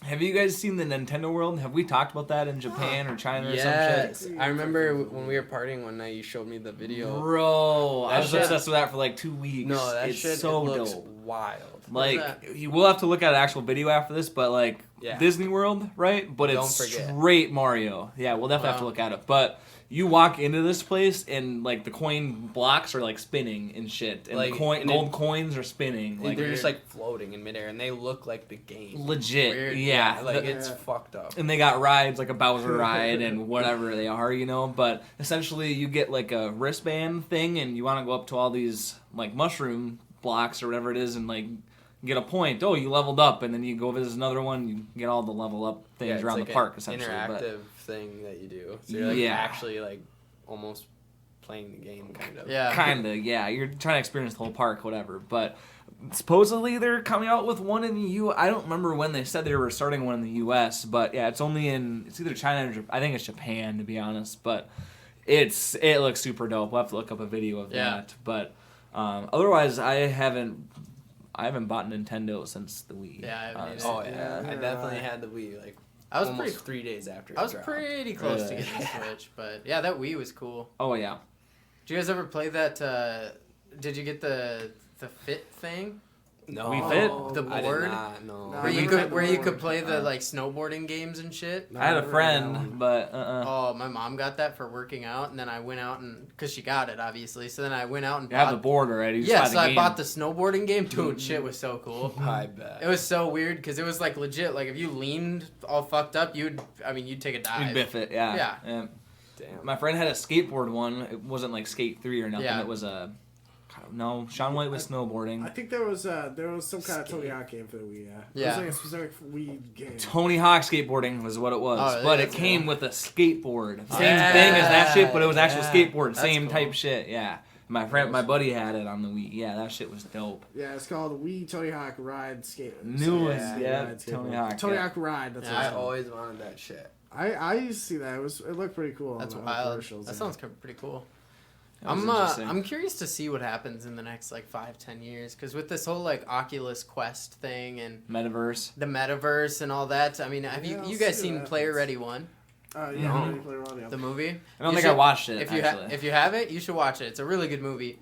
S3: Have you guys seen the Nintendo World? Have we talked about that in Japan or China or some
S4: Yes,
S3: shit?
S4: I remember when we were partying one night. You showed me the video.
S3: Bro, I
S4: That
S3: was
S4: shit-
S3: obsessed with that for like 2 weeks.
S4: No, that
S3: it's
S4: shit
S3: so
S4: looks
S3: dope.
S4: wild.
S3: Like,
S2: that?
S3: you will have to look at an actual video after this, but like
S4: Yeah.
S3: Disney World, right? But
S4: Don't
S3: it's
S4: forget.
S3: straight Mario. Yeah, we'll definitely have to
S2: Wow.
S3: look at it. But you walk into this place and like the coin blocks are like spinning and shit, and
S4: Like,
S3: the coin
S4: and
S3: gold coins are spinning. Like
S4: they're just like floating in midair, and they look like the game.
S3: legit.
S2: Weird.
S3: Yeah,
S4: Like
S3: the-
S4: it's fucked up.
S3: and they got rides like a Bowser ride and whatever they are, you know. But essentially, you get like a wristband thing, and you want to go up to all these like mushroom blocks or whatever it is, and like get a point. Oh, you leveled up, and then you go visit another one. You get all the level up things
S4: it's
S3: around
S4: like
S3: the park,
S4: an
S3: essentially.
S4: interactive thing that you do. So you're like
S3: Yeah.
S4: actually like almost playing the game, kind of.
S2: Yeah.
S3: But kinda, yeah. You're trying to experience the whole park, whatever. But supposedly they're coming out with one in the U. I don't remember when they said they were starting one in the U.S. But yeah, it's either China or I think it's Japan, to be honest. But it looks super dope. We'll have to look up a video of
S2: Yeah.
S3: that. But otherwise, I haven't bought Nintendo since the Wii.
S2: Yeah, I haven't
S3: honestly.
S4: Oh yeah, I
S5: Yeah.
S4: definitely had the Wii like
S2: I was
S4: almost
S2: pretty
S4: 3 days after.
S2: I was
S4: it dropped.
S2: pretty close to
S3: Really?
S2: getting the Switch, but yeah, that Wii was cool.
S3: Oh yeah.
S2: Did you guys ever play that? Did you get the Fit thing?
S4: No,
S3: Wii Fit?
S2: The
S4: I
S2: board?
S4: did not. No.
S5: No,
S2: Where
S5: you
S2: you
S5: tried
S2: could
S5: the board.
S2: play the like snowboarding games and shit.
S5: No,
S3: I had a
S5: never had that
S3: friend,
S5: one.
S3: but
S2: Oh, my mom got that for working out, and then I went out and because she got it obviously. So then I went out and
S3: you have the
S2: bought.
S3: board already. You just
S2: Yeah,
S3: buy
S2: so
S3: the
S2: I
S3: game.
S2: bought the snowboarding game. Dude, shit was so cool.
S4: I bet.
S2: It was so weird because it was like legit. Like if you leaned all fucked up, you'd take a dive.
S3: You'd biff it, yeah.
S2: Yeah.
S4: Damn.
S3: My friend had a skateboard one. It wasn't like Skate 3 or nothing.
S2: Yeah.
S3: It was a... No, Shaun White was snowboarding.
S5: I think there was some kind of Tony Hawk game for the Wii. Yeah.
S2: Yeah.
S5: It was like a specific Wii game.
S3: Tony Hawk skateboarding was what it was.
S2: Oh,
S3: but it
S2: that's
S3: came
S2: cool.
S3: with a skateboard. Same
S2: Yeah.
S3: thing as that shit, but it was actual
S2: Yeah.
S3: skateboard.
S2: That's
S3: Same
S2: cool.
S3: type shit, yeah. My buddy had it on the Wii. Yeah, that shit was dope.
S5: Yeah, it's called Wii Tony Hawk Ride Skate.
S3: New ones,
S5: Ride
S3: yeah.
S5: Skateboard.
S3: Tony Hawk.
S5: Tony
S3: yeah.
S5: Hawk Ride. That's
S2: Yeah,
S5: what
S4: I
S5: it's called.
S4: always wanted that shit.
S5: I used to see that. It looked pretty cool.
S2: That's
S5: on the
S2: wild.
S5: commercials,
S2: That
S5: yeah.
S2: sounds pretty cool.
S3: That was interesting.
S2: I'm curious to see what happens in the next like 5-10 years because with this whole like Oculus Quest thing and
S3: Metaverse.
S2: the metaverse and all that. I mean, have
S5: Yeah,
S2: you
S5: I'll
S2: guys
S5: see
S2: seen
S5: what
S2: Player
S5: happens.
S2: Ready 1,
S5: Yeah,
S3: No.
S5: Ready Player One, yeah.
S2: the movie?
S3: I don't
S2: You
S3: think I
S2: should-
S3: watched it,
S2: If you
S3: actually.
S2: if you have it, you should watch it. It's a really good movie.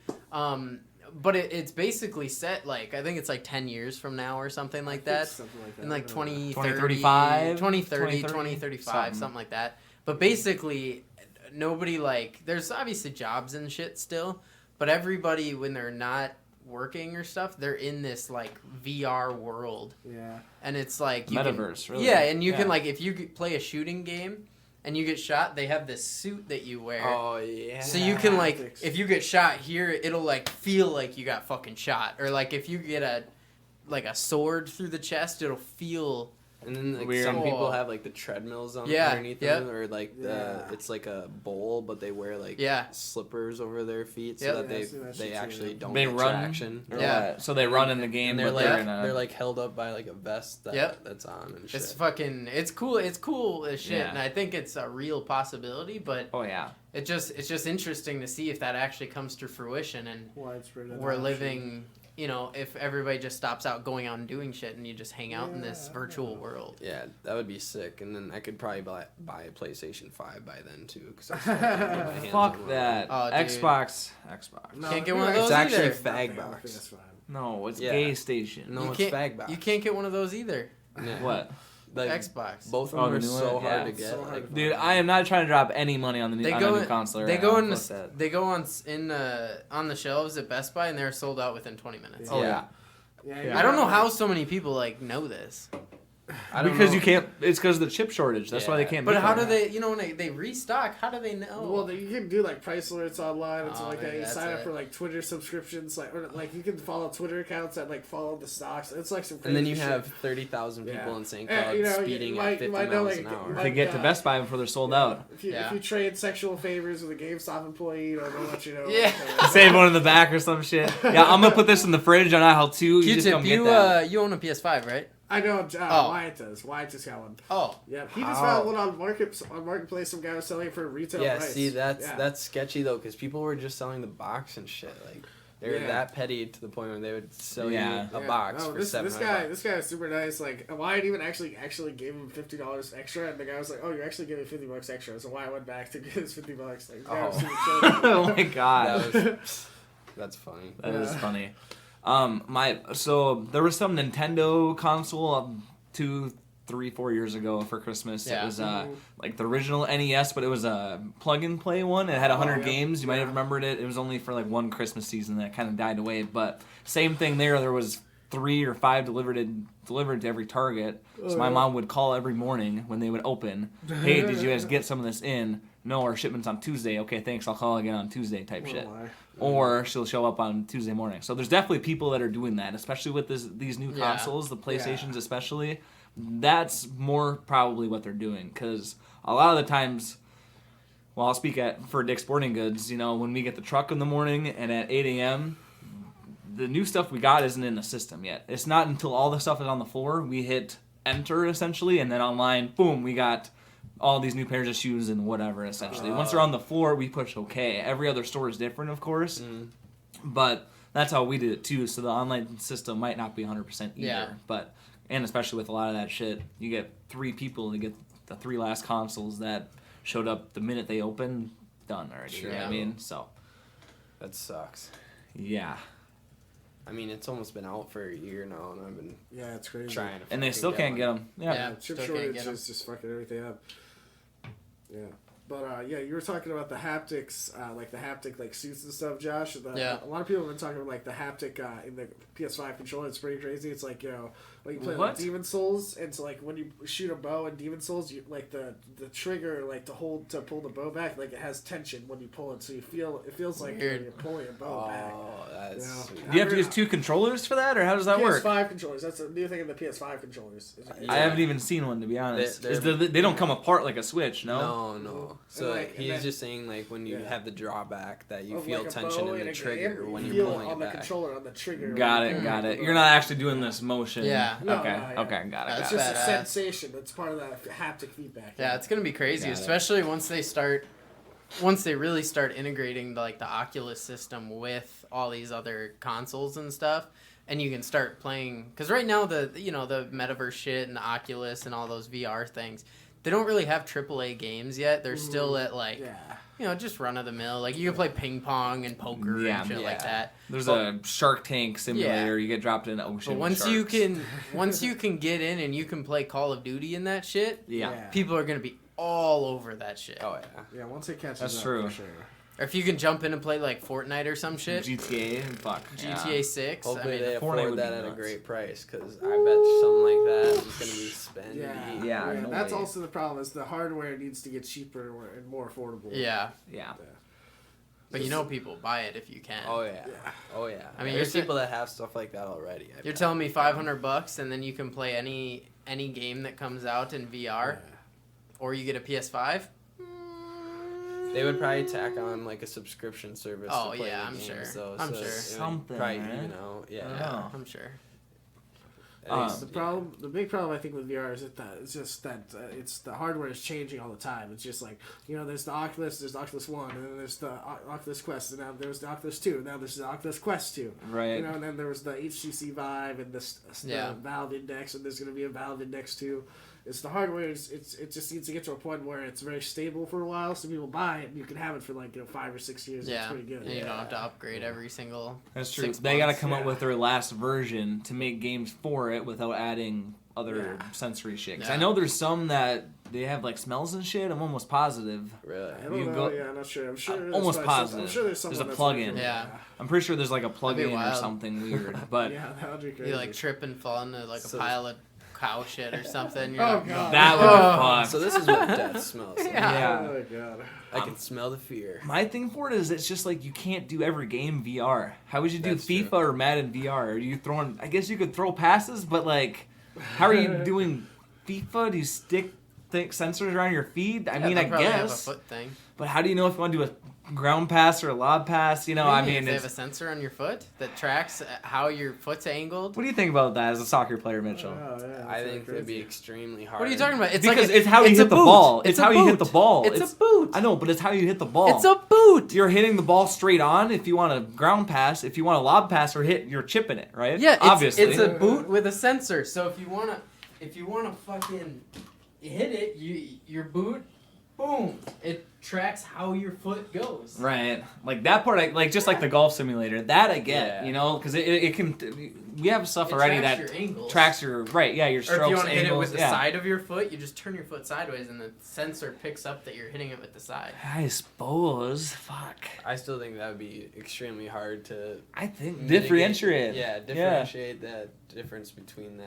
S2: But it's basically set like I think it's like 10 years from now or something like that.
S5: Something like that.
S2: In like
S5: I don't know.
S2: 2035,
S3: 2030,
S2: 2035, something like that. But basically, nobody like there's obviously jobs and shit still, but everybody when they're not working or stuff, they're in this like VR world,
S5: Yeah.
S2: and it's like you can-
S3: Metaverse, really.
S2: Yeah, and you
S3: Yeah.
S2: can like if you play a shooting game and you get shot, they have this suit that you wear.
S4: Oh yeah.
S2: So you can like,
S5: Tactics.
S2: if you get shot here, it'll like feel like you got fucking shot, or like if you get a sword through the chest, it'll feel.
S4: And then like
S3: Weird.
S4: some people
S2: Oh.
S4: have like the treadmills on
S2: Yeah,
S4: underneath
S2: yep.
S4: them, or like
S5: Yeah.
S4: it's like a bowl, but they wear like
S2: Yeah.
S4: slippers over their feet so
S2: Yep.
S4: that
S5: Yeah,
S4: they
S5: I've seen that
S4: they
S5: shit too,
S4: actually
S5: yeah.
S4: don't
S3: They
S4: get
S3: run.
S4: traction.
S3: Or
S2: Yeah.
S3: what? So they run in the game,
S4: And they're
S3: but
S4: like
S3: they're in a...
S4: they're like held up by like a vest that,
S2: Yep.
S4: that's on and shit.
S2: It's fucking. It's cool. It's cool as shit,
S3: Yeah.
S2: and I think it's a real possibility. But
S3: Oh, yeah.
S2: it's just interesting to see if that actually comes to fruition, and
S5: Widespread
S2: we're
S5: adoption.
S2: living. You know, if everybody just stops out going out and doing shit, and you just hang out in this
S5: Yeah.
S2: virtual world.
S4: Yeah, that would be sick. And then I could probably buy a PlayStation 5 by then too. Cause I still have to get my hands on
S3: Fuck
S4: one.
S3: that.
S2: Oh, dude.
S3: Xbox.
S5: No,
S2: Can't get
S5: no,
S2: one of
S5: it's
S2: those
S4: It's actually
S2: either.
S4: fag
S5: I think
S4: box.
S5: that's fine.
S3: No, it's
S4: Yeah.
S3: gay station.
S4: No,
S2: You
S4: it's
S2: can't-
S4: fag box.
S2: You can't get one of those either.
S4: Yeah.
S3: What?
S4: Like,
S2: Xbox.
S4: Both of
S3: Oh,
S4: them
S3: the
S4: are
S3: new
S4: so
S3: one?
S4: hard
S3: Yeah.
S4: to get.
S5: So hard
S4: like,
S5: to
S3: Dude, I am not trying to drop any money on the new,
S2: They
S3: on
S2: go
S3: the new
S2: in,
S3: console.
S2: they
S3: right
S2: go
S3: now.
S2: in
S3: Fuck that.
S2: they go on the shelves at Best Buy and they're sold out within 20 minutes.
S3: Oh, yeah.
S5: Yeah,
S2: I don't know how so many people like know this.
S4: I don't
S3: Because
S4: know.
S3: you can't... It's because of the chip shortage. That's why they
S4: Yeah.
S3: can't
S2: But
S3: make
S2: how
S3: one.
S2: do they, you know, when they restock, how do they know?
S5: Well, you can do like price alerts online and stuff
S2: Oh,
S5: like that.
S2: maybe
S5: You
S2: that's
S5: sign up
S2: it.
S5: for like Twitter subscriptions, like you can follow Twitter accounts that like follow the stocks. It's like some. Crazy
S4: And then you
S5: shit.
S4: have 30,000 people
S5: Yeah.
S4: in St.
S5: Yeah,
S4: Cloud
S5: you know,
S4: speeding
S5: you
S4: at
S5: might-
S4: 50
S5: you might know,
S4: miles
S5: like,
S4: an hour.
S5: you
S3: They
S5: might-
S3: get to Best Buy before they're sold out.
S5: If you,
S2: Yeah.
S5: if you trade sexual favors with a GameStop employee, they'll let you know.
S2: Yeah.
S3: Save one in the back or some shit. Yeah, I'm gonna put this in the fridge on aisle 2. You just come
S2: Q-tip,
S3: get that.
S2: you own a PS5, right?
S5: I don't.
S2: Oh.
S5: Wyatt does. Wyatt just got one.
S2: Oh.
S5: Yep. He just
S4: How?
S5: found one on Marketplace. Some guy was selling it for retail
S4: Yeah,
S5: price.
S4: see, that's
S5: Yeah.
S4: that's sketchy though, because people were just selling the box and shit. Like they were
S5: Yeah.
S4: that petty to the point where they would sell
S3: Yeah.
S4: you a
S5: Yeah.
S4: box
S5: No,
S4: for
S5: this
S4: $700.
S5: this guy is super nice. Like Wyatt even actually gave him $50 extra, and the guy was like, "Oh, you're actually giving $50 extra." So Wyatt went back to get his $50. Like, the guy was
S4: Oh.
S5: super chill.
S3: Oh my god.
S4: That was, that's funny.
S3: That is funny. So there was some Nintendo console 2, 3, 4 years ago for Christmas.
S2: Yeah.
S3: It was like the original NES, but it was a plug and play one. It had 100 games. You might have remembered it. It was only for like one Christmas season that kind of died away. But same thing there. There was 3 or 5 delivered to every Target. So my mom would call every morning when they would open. Hey, did you guys get some of this in? No, our shipment's on Tuesday. Okay, thanks. I'll call again on Tuesday type shit. Or she'll show up on Tuesday morning. So there's definitely people that are doing that, especially with these new consoles, the PlayStations especially. That's more probably what they're doing. Because a lot of the times, well, I'll speak for Dick's Sporting Goods, when we get the truck in the morning and at 8 a.m., the new stuff we got isn't in the system yet. It's not until all the stuff is on the floor, we hit enter essentially, and then online, boom, we got all these new pairs of shoes and whatever essentially. Once they're on the floor, we push okay. Every other store is different, of course, but that's how we did it too. So the online system might not be 100% either, and especially with a lot of that shit, you get 3 people to get the 3 last consoles that showed up the minute they opened, done already.
S4: Sure.
S3: You know what I mean? So
S4: That sucks.
S3: yeah.
S4: I mean, it's almost been out for a year now, and I've been
S5: it's crazy.
S4: trying to.
S3: And they still can't get them.
S2: Yeah.
S5: Chip
S2: Still can't
S5: shortage
S2: get 'em.
S5: is just fucking everything up. Yeah. But you were talking about the haptics, like the haptic like suits and stuff, Josh. A lot of people have been talking about like the haptic in the PS5 controller. It's pretty crazy. It's like when you play like Demon Souls, and so like when you shoot a bow in Demon Souls, you like the trigger like to pull the bow back, like it has tension when you pull it, so it feels like you're pulling a bow back.
S4: Oh, that's sweet.
S3: Do you have to use 2 controllers for that, or how does that work?
S5: PS5 controllers. That's a new thing in the PS5 controllers.
S3: I haven't even seen one, to be honest.
S4: They're-
S3: They don't come apart like a Switch, no?
S4: No. So
S5: And, like, and
S4: he's
S5: then-
S4: just saying like when you have the drawback that you
S5: Of,
S4: feel
S5: like, a
S4: tension
S5: bow
S4: in the
S5: a
S4: trigger
S5: game,
S4: when
S5: you
S4: you're
S5: feel
S4: pulling
S5: on
S4: it
S5: the
S4: back.
S5: controller on the trigger.
S3: Got it. You're not actually doing this motion.
S2: Yeah.
S5: No,
S3: Okay.
S5: yeah.
S3: Okay. Got it.
S5: It's
S3: Got it.
S5: just a
S2: Badass.
S5: sensation. It's part of that haptic feedback.
S2: Yeah, it's gonna be crazy,
S3: Got it.
S2: especially once they really start integrating like the Oculus system with all these other consoles and stuff, and you can start playing. Because right now the metaverse shit and the Oculus and all those VR things, they don't really have AAA games yet. They're still at like just run of the mill. Like you can play ping pong and poker and shit like that.
S3: There's a Shark Tank simulator. You get dropped in an ocean.
S2: But
S3: with
S2: once you can get in and you can play Call of Duty in that shit,
S3: Yeah.
S2: people are gonna be all over that shit.
S4: Oh yeah.
S5: Yeah, once it catches
S3: That's
S5: up,
S3: true.
S5: for sure.
S2: Or if you can jump in and play like Fortnite or some shit,
S3: GTA. Fuck.
S2: GTA 6.
S4: Hopefully they
S3: Fortnite
S4: afford
S3: would
S4: that
S3: be
S4: at a
S3: nuts.
S4: great price, because I bet something like that is going to be spent.
S3: Yeah, no
S5: that's
S3: way.
S5: also the problem. Is the hardware needs to get cheaper and more affordable.
S2: Yeah,
S3: Yeah.
S2: but people buy it if you can.
S4: Oh yeah. Oh yeah.
S2: I mean,
S4: there's
S2: you're
S4: people that have stuff like that already. I
S2: You're
S4: bet.
S2: telling me $500 and then you can play any game that comes out in VR, or you get a PS5.
S4: They would probably tack on like a subscription service.
S2: Oh,
S4: to play
S2: yeah,
S4: the
S2: I'm
S4: games,
S2: sure.
S4: Though,
S2: I'm
S4: so
S2: sure.
S4: it would
S3: Something,
S4: Probably
S3: right?
S4: even out.
S3: I
S4: Yeah.
S3: don't know.
S2: I'm sure.
S5: The big problem I think with VR is that it's just that it's the hardware is changing all the time. It's just like there's the Oculus, there's the Oculus One, and then there's the Oculus Quest, and now there's the Oculus 2, and now there's the Oculus Quest 2.
S3: Right.
S5: And then there was the HTC Vive and the Valve Index, and there's going to be a Valve Index 2. It's the hardware. It just needs to get to a point where it's very stable for a while, so people buy it, and you can have it for 5 or 6 years.
S2: Yeah,
S5: It's pretty good.
S2: and you don't have to upgrade every single.
S3: That's true.
S2: 6
S3: They got to
S2: months.
S3: come up with their last version to make games for it without adding other sensory shit. 'Cause I know there's some that they have like smells and shit. I'm almost positive.
S4: Really?
S5: I don't
S3: You
S5: know.
S3: go-
S5: I'm not sure. I'm sure.
S3: I'm
S5: there's
S3: almost
S5: probably
S3: positive.
S5: I'm sure there's
S3: There's a
S5: someone that's
S3: plug-in.
S5: working on it.
S2: Yeah.
S3: I'm pretty sure there's like a plug-in or
S2: wild.
S3: something weird. But
S5: Yeah, that would be crazy.
S2: You like trip and fall into like a
S4: So-
S2: pile of cow shit or something. You're
S5: Oh,
S2: not-
S5: God.
S3: that would be fun.
S4: So this is what death smells like.
S2: Yeah.
S5: Oh my god.
S4: I can smell the fear.
S3: My thing for it is it's just like you can't do every game VR. How would you do
S4: That's
S3: FIFA
S4: true.
S3: or Madden VR? Are you throwing? I guess you could throw passes, but like, how are you doing FIFA? Do you stick sensors around your feet? I mean,
S2: they'll
S3: I
S2: probably have a
S3: guess.
S2: foot thing.
S3: But how do you know if you want to do a ground pass or a lob pass? I mean,
S2: if they
S3: it's,
S2: have a sensor on your foot that tracks how your foot's angled.
S3: what do you think about that as a soccer player, Mitchell?
S5: Oh, yeah,
S4: I
S5: that's
S4: think
S5: crazy.
S4: it'd be extremely hard.
S2: What are you talking about? It's
S3: Because
S2: like
S3: it's how you
S2: it's
S3: hit
S2: a
S3: the
S2: boot.
S3: ball. It's
S2: a
S3: how you hit
S2: boot.
S3: the ball.
S2: It's a boot.
S3: I know, but it's how you hit the ball.
S2: It's a boot.
S3: You're hitting the ball straight on if you want a ground pass. If you want a lob pass or hit, you're chipping it, right?
S2: Yeah,
S3: obviously.
S2: it's a boot with a sensor. So if you wanna fucking hit it, your boot boom, it tracks how your foot goes.
S3: Right, like that part, like just like the golf simulator, that I get,
S4: Yeah.
S3: you know, because it can. We have stuff
S2: It
S3: already
S2: tracks
S3: that
S2: your angles.
S3: tracks your your
S2: Or
S3: strokes,
S2: if you want to hit it
S3: angles,
S2: with the
S3: yeah.
S2: side of your foot, you just turn your foot sideways, and the sensor picks up that you're hitting it with the side.
S3: I suppose. Fuck.
S4: I still think that would be extremely hard to
S3: I think
S4: mitigate-
S3: differentiate.
S4: Yeah, differentiate that difference between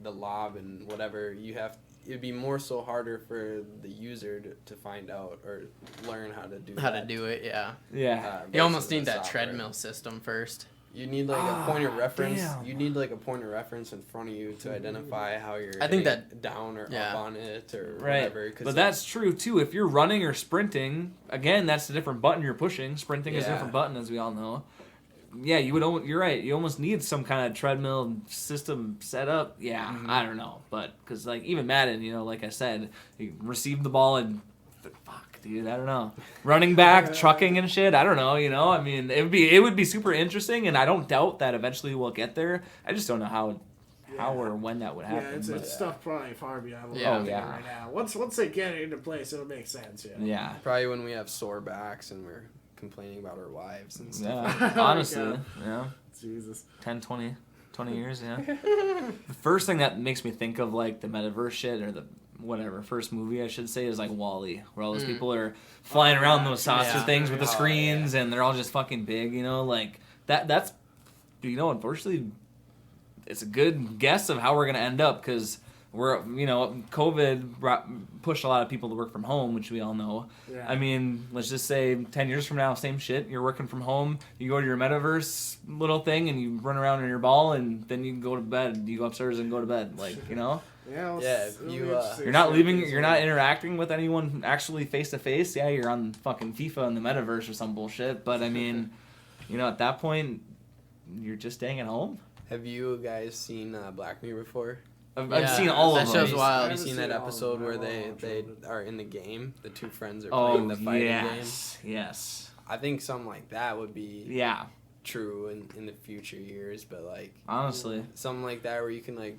S4: the lob and whatever you have. It'd be more so harder for the user to find out or learn how to do
S2: How
S4: that.
S2: to do it, yeah.
S3: Yeah.
S2: You almost
S4: versus
S2: need
S4: the
S2: that
S4: software.
S2: treadmill system first.
S4: You need like a point of reference.
S3: damn.
S4: You need like a point of reference in front of you to identify how you're
S2: I think
S4: hitting
S2: that-
S4: down or
S2: yeah.
S4: up on it or
S3: Right,
S4: whatever. 'Cause
S3: but that's true too. If you're running or sprinting, again, that's a different button you're pushing. Sprinting is a
S4: Yeah.
S3: different button, as we all know. Yeah, you're right. You almost need some kind of treadmill system set up. Yeah,
S4: Mm-hmm.
S3: I don't know, but because like even Madden, you know, like I said, you receive the ball and fuck, dude, I don't know, running back, trucking and shit. I don't know, you know. I mean, it would be super interesting, and I don't doubt that eventually we'll get there. I just don't know how or when that would happen.
S5: Yeah, it's
S3: but-
S5: stuff probably far beyond what
S2: Yeah.
S5: we're
S3: Oh,
S5: thinking
S3: yeah.
S5: right now. Once they get it into place, it'll make sense. Yeah.
S3: yeah.
S4: probably when we have sore backs and we're complaining about our wives and stuff.
S3: Yeah,
S5: Oh my
S3: honestly,
S5: God.
S3: yeah.
S5: Jesus.
S3: 10, 20 years, yeah. The first thing that makes me think of like the metaverse shit or the whatever first movie I should say is like Wall-E, where all those people are flying around those saucer
S2: Yeah.
S3: things with the
S4: Oh,
S3: screens and they're all just fucking big, you know, like that's, you know, unfortunately it's a good guess of how we're going to end up because we're, you know, COVID pushed a lot of people to work from home, which we all know.
S5: Yeah.
S3: I mean, let's just say 10 years from now, same shit. You're working from home. You go to your metaverse little thing and you run around in your ball and then you can go to bed. You go upstairs and go to bed. Like, you know?
S5: Yeah.
S4: Yeah, if you,
S3: You're not leaving, you're not interacting with anyone actually face to face. Yeah, you're on fucking FIFA in the metaverse or some bullshit. But I mean, you know, at that point, you're just staying at home.
S4: Have you guys seen Black Mirror before?
S3: I've
S2: Yeah,
S3: seen all
S2: that
S3: of them.
S2: show's wild.
S4: Have you
S5: haven't
S4: seen
S5: seen
S4: that
S5: all of
S4: episode
S5: them.
S4: where
S5: I
S4: they
S5: watched it.
S4: are in the game? The two friends are
S3: Oh,
S4: playing the fighting
S3: yes. Yes.
S4: game. I think something like that would be
S3: Yeah,
S4: true in the future years, but like
S3: honestly.
S4: something like that where you can like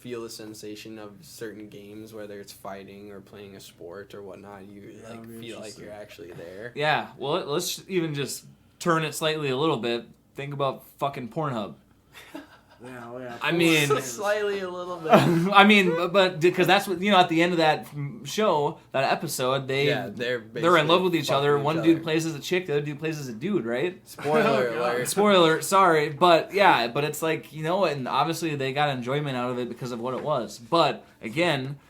S4: feel the sensation of certain games, whether it's fighting or playing a sport or whatnot. You
S5: Yeah,
S4: like
S5: that'd be
S4: feel like
S5: interesting.
S4: you're actually there.
S3: Yeah, well, let's even just turn it slightly a little bit. Think about fucking Pornhub.
S5: Yeah, well, yeah.
S3: I mean-
S4: Slightly a little bit.
S3: I mean, but because that's what, you know, at the end of that show, that episode,
S4: Yeah,
S3: they're in
S4: basically
S3: love with each other.
S4: fucking
S3: One
S4: each
S3: dude
S4: other.
S3: plays as a chick, the other dude plays as a dude, right?
S4: Spoiler
S5: Oh, God.
S4: alert.
S3: Spoiler, sorry, but yeah, but it's like, you know, and obviously they got enjoyment out of it because of what it was. But again,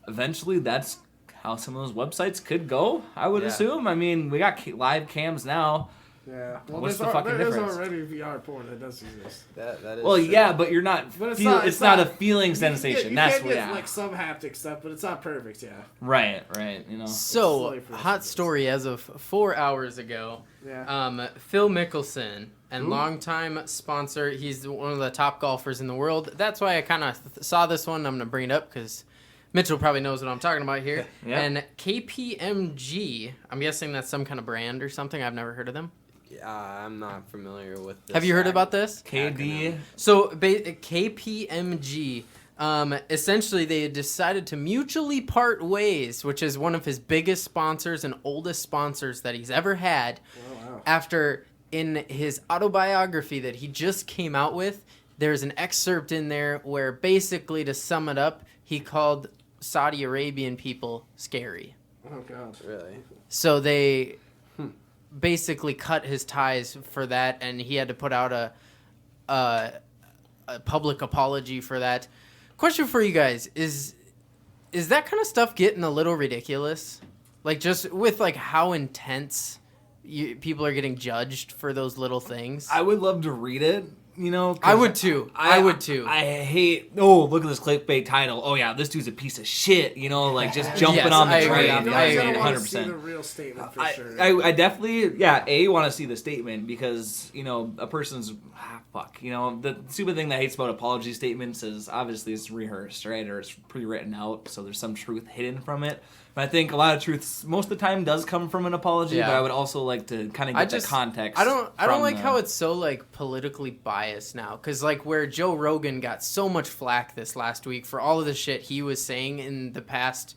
S3: eventually that's how some of those websites could go, I would
S4: Yeah.
S3: assume. I mean, we got live cams now.
S5: Yeah. Well,
S3: What's
S5: there's
S3: the fucking
S5: there is
S3: difference?
S5: already VR porn that does exist.
S4: That is
S3: Well,
S4: true.
S3: yeah, but you're not.
S5: But it's
S3: feel,
S5: not-
S3: it's
S5: it's
S3: not a
S5: not-
S3: feeling
S5: You
S3: sensation.
S5: can
S3: That's
S5: get,
S3: what. Yeah.
S5: like some haptic stuff, but it's not perfect. Yeah.
S3: Right. You know.
S2: So,
S5: slowly for
S2: hot
S5: us.
S2: story as of 4 hours ago.
S5: Yeah.
S2: Phil Mickelson, and
S5: Who?
S2: longtime sponsor. He's one of the top golfers in the world. That's why I kind of saw this one. I'm going to bring it up because Mitchell probably knows what I'm talking about here.
S3: Yeah.
S2: And KPMG, I'm guessing that's some kind of brand or something. I've never heard of them.
S4: I'm not familiar with this.
S2: Have you heard about this?
S3: KD.
S2: So KPMG, essentially they decided to mutually part ways, which is one of his biggest sponsors and oldest sponsors that he's ever had.
S5: Oh, wow.
S2: After in his autobiography that he just came out with, there's an excerpt in there where basically, to sum it up, he called Saudi Arabian people scary.
S5: Oh, God.
S4: Really?
S2: So they basically cut his ties for that, and he had to put out a public apology for that. Question for you guys is that kind of stuff getting a little ridiculous? Like, just with like how intense people are getting judged for those little things.
S3: I would love to read it. You know, 'cause
S2: I would too. I would too.
S3: I hate. Oh, look at this clickbait title. Oh yeah, this dude's a piece of shit. You know, like just jumping
S2: Yes,
S3: on the
S2: I agree.
S3: train.
S2: I
S5: I
S2: agree.
S5: feel like I
S3: 100%.
S5: want to see the real statement for sure.
S3: I definitely, yeah, want to see the statement because, you know, a person's, you know, the stupid thing that I hate about apology statements is obviously it's rehearsed, right? Or it's pre-written out, so there's some truth hidden from it. But I think a lot of truth, most of the time, does come from an apology,
S2: Yeah.
S3: but I would also like to kind of get the context.
S2: I don't
S3: from
S2: like
S3: the-
S2: how it's so like politically biased now, because like where Joe Rogan got so much flack this last week for all of the shit he was saying in the past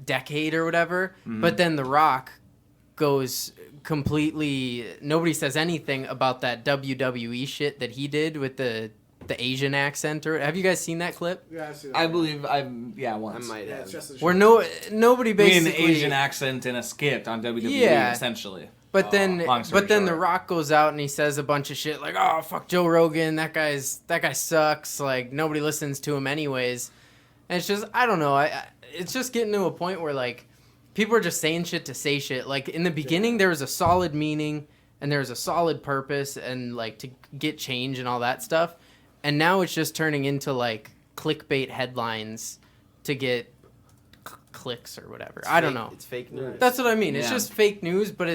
S2: decade or whatever. But then The Rock goes completely. Nobody says anything about that WWE shit that he did with the Asian accent. Or have you guys seen that clip?
S5: Yeah, I see that.
S3: I believe once.
S4: I might
S5: Yeah,
S4: have.
S5: it's just a
S2: Where
S5: short-
S2: nobody
S3: An
S2: basically
S3: Asian accent in a skit on WWE,
S2: Yeah.
S3: essentially.
S2: But then,
S3: long story
S2: The
S3: short.
S2: Rock goes out and he says a bunch of shit like, "Oh, fuck Joe Rogan. That guy sucks. Like nobody listens to him anyways." And it's just, I don't know. It's just getting to a point where like people are just saying shit to say shit. Like in the beginning, there was a solid meaning and there was a solid purpose and like to get change and all that stuff. And now it's just turning into like clickbait headlines to get clicks or whatever. I don't know.
S4: It's fake news.
S2: That's what I mean. It's
S3: Yeah.
S2: just fake news, but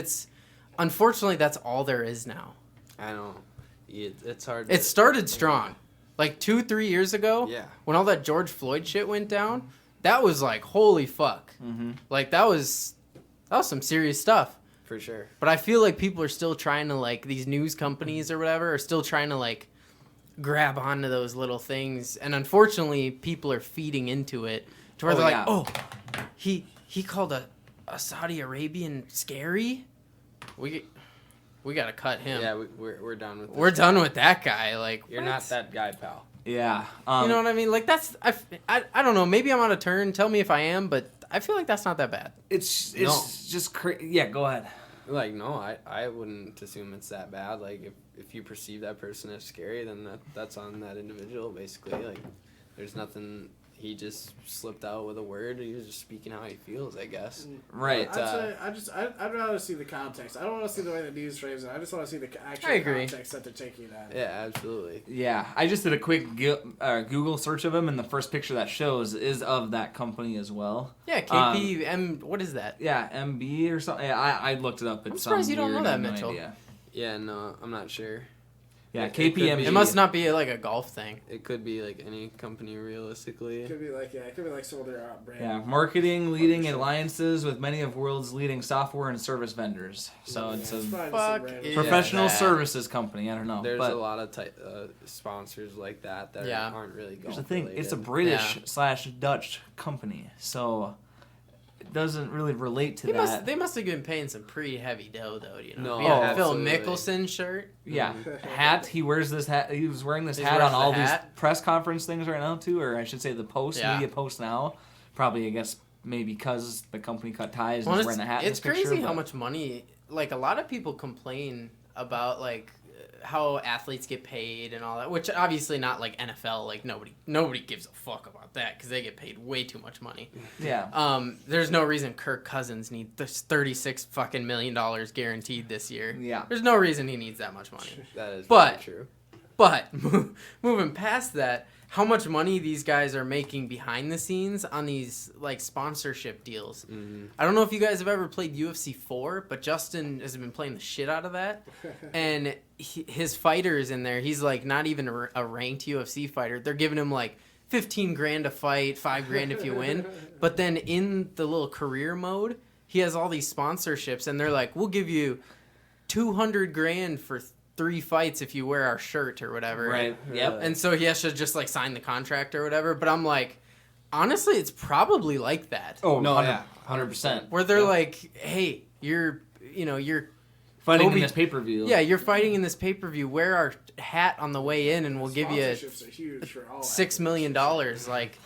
S2: unfortunately that's all there is now.
S4: I know. It's hard.
S2: It started strong. Like 2-3 years ago,
S4: Yeah.
S2: when all that George Floyd shit went down, that was like, holy fuck. Like that was some serious stuff.
S4: For sure.
S2: But I feel like people are still trying to like, these news companies or whatever are still trying to like grab onto those little things, and unfortunately people are feeding into it to where
S3: Oh,
S2: they're
S3: yeah.
S2: like, oh, he called a Saudi Arabian scary. We gotta cut him.
S4: Yeah, we're done with this.
S2: We're done with that guy. Like,
S4: You're
S2: what?
S4: not that guy, pal.
S3: Yeah.
S2: You know what I mean? Like that's I don't know. Maybe I'm out of turn. Tell me if I am, but I feel like that's not that bad.
S3: It's
S4: No.
S3: just crazy. Yeah, go ahead.
S4: Like, no, I wouldn't assume it's that bad. Like, if you perceive that person as scary, then that's on that individual, basically. Like, there's nothing. He just slipped out with a word. He was just speaking how he feels, I guess.
S3: Right.
S5: I'd rather see the context. I don't want to see the way the news frames it. I just want to see the actual
S2: I agree.
S5: context that they're taking that.
S4: Yeah, absolutely.
S3: Yeah, I just did a quick Google search of him, and the first picture that shows is of that company as well.
S2: Yeah, KPM. What is that?
S3: Yeah, MB or something. Yeah, I looked it up. It's
S2: I'm surprised you don't know
S3: weird,
S2: that,
S3: I have no
S2: Mitchell.
S3: idea.
S4: Yeah, no, I'm not sure.
S3: Yeah,
S4: It could
S3: KPMG.
S4: be-
S2: It must not be like a golf thing.
S4: It could be like any company, realistically.
S5: It could be like some of their brand.
S3: Yeah, marketing leading alliances with many of world's leading software and service vendors. So it's a
S5: fine to say
S2: Fuck
S5: brand.
S2: it.
S3: professional
S2: that.
S3: services company. I don't know.
S4: There's
S3: but
S4: a lot of sponsors like that
S2: Yeah.
S4: aren't really golf
S3: here's the thing: it's a
S4: related.
S3: British / Dutch company, so it doesn't really relate to that.
S2: They must have been paying some pretty heavy dough though. You know,
S4: No,
S2: yeah, Phil
S4: absolutely.
S2: Mickelson shirt.
S3: Yeah, hat. He wears this hat. He was wearing this
S2: He
S3: hat
S2: wears
S3: on all
S2: the
S3: these
S2: hat?
S3: press conference things right now too, or I should say the
S2: Yeah.
S3: media post now. Probably, I guess, maybe because the company cut ties and
S2: Well,
S3: he's wearing the hat. in
S2: it's
S3: this picture,
S2: crazy how
S3: but-
S2: much money. Like a lot of people complain about like how athletes get paid and all that, which obviously not like NFL. Like nobody gives a fuck about that because they get paid way too much money.
S3: Yeah.
S2: There's no reason Kirk Cousins needs $36 fucking million guaranteed this year.
S3: Yeah.
S2: There's no reason he needs that much money.
S4: That is
S2: But-
S4: very true.
S2: But moving past that, how much money these guys are making behind the scenes on these like sponsorship deals.
S4: Mm-hmm.
S2: I don't know if you guys have ever played UFC 4, but Justin has been playing the shit out of that. And his fighter is in there. He's like not even a ranked UFC fighter. They're giving him like 15 grand a fight, 5 grand if you win. But then in the little career mode, he has all these sponsorships and they're like, we'll give you 200 grand for 3 fights if you wear our shirt or whatever.
S3: Right. Yep.
S2: And so he has to just like sign the contract or whatever. But I'm like, honestly, it's probably like that.
S3: Oh
S4: No,
S3: 100%.
S2: Where they're like, hey, you're
S3: Fighting
S2: Kobe-
S3: in this pay-per-view.
S2: yeah, you're fighting in this pay-per-view. Wear our hat on the way in and we'll give you
S5: Sponsorships are huge for all
S2: $6 million. Like,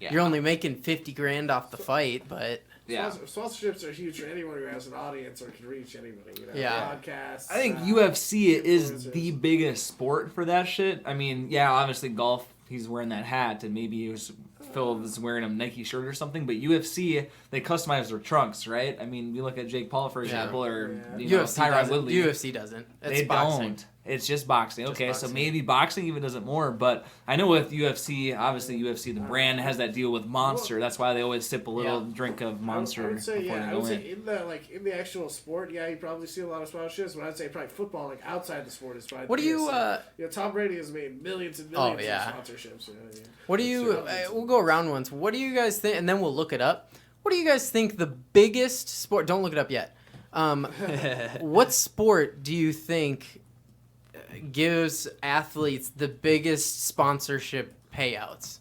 S3: Yeah.
S2: you're only making 50 grand off the fight, but
S3: Yeah.
S5: Sponsorships are huge for anyone who has an audience or can reach anybody. You know,
S2: Yeah.
S5: podcasts.
S3: I think UFC is
S5: influencers.
S3: the biggest sport for that shit. I mean, yeah, obviously golf, he's wearing that hat, and maybe Phil was wearing a Nike shirt or something, but UFC, they customize their trunks, right? I mean, we look at Jake Paul, for example, or you know,
S2: UFC
S3: Tyron
S2: doesn't.
S3: Woodley.
S2: UFC doesn't. It's
S3: They
S2: boxing.
S3: don't. It's just boxing.
S2: Just
S3: Okay, so
S2: boxing.
S3: maybe boxing even does it more, but I know with UFC, obviously UFC, the brand has that deal with Monster. That's why they always sip a little drink of Monster
S5: I would say,
S3: before
S5: yeah,
S3: they
S5: I
S3: go
S5: would
S3: in.
S5: say in the actual sport, yeah, you probably see a lot of sponsorships, but I'd say probably football, like outside the sport, is probably.
S2: What do
S5: the
S2: you?
S5: biggest. Tom Brady has made millions and
S2: Oh,
S5: millions
S2: yeah.
S5: of sponsorships. You know what I mean?
S2: What do you?
S5: It's-
S2: We'll go around once. What do you guys think? And then we'll look it up. What do you guys think the biggest sport? Don't look it up yet. What sport do you think gives athletes the biggest sponsorship payouts?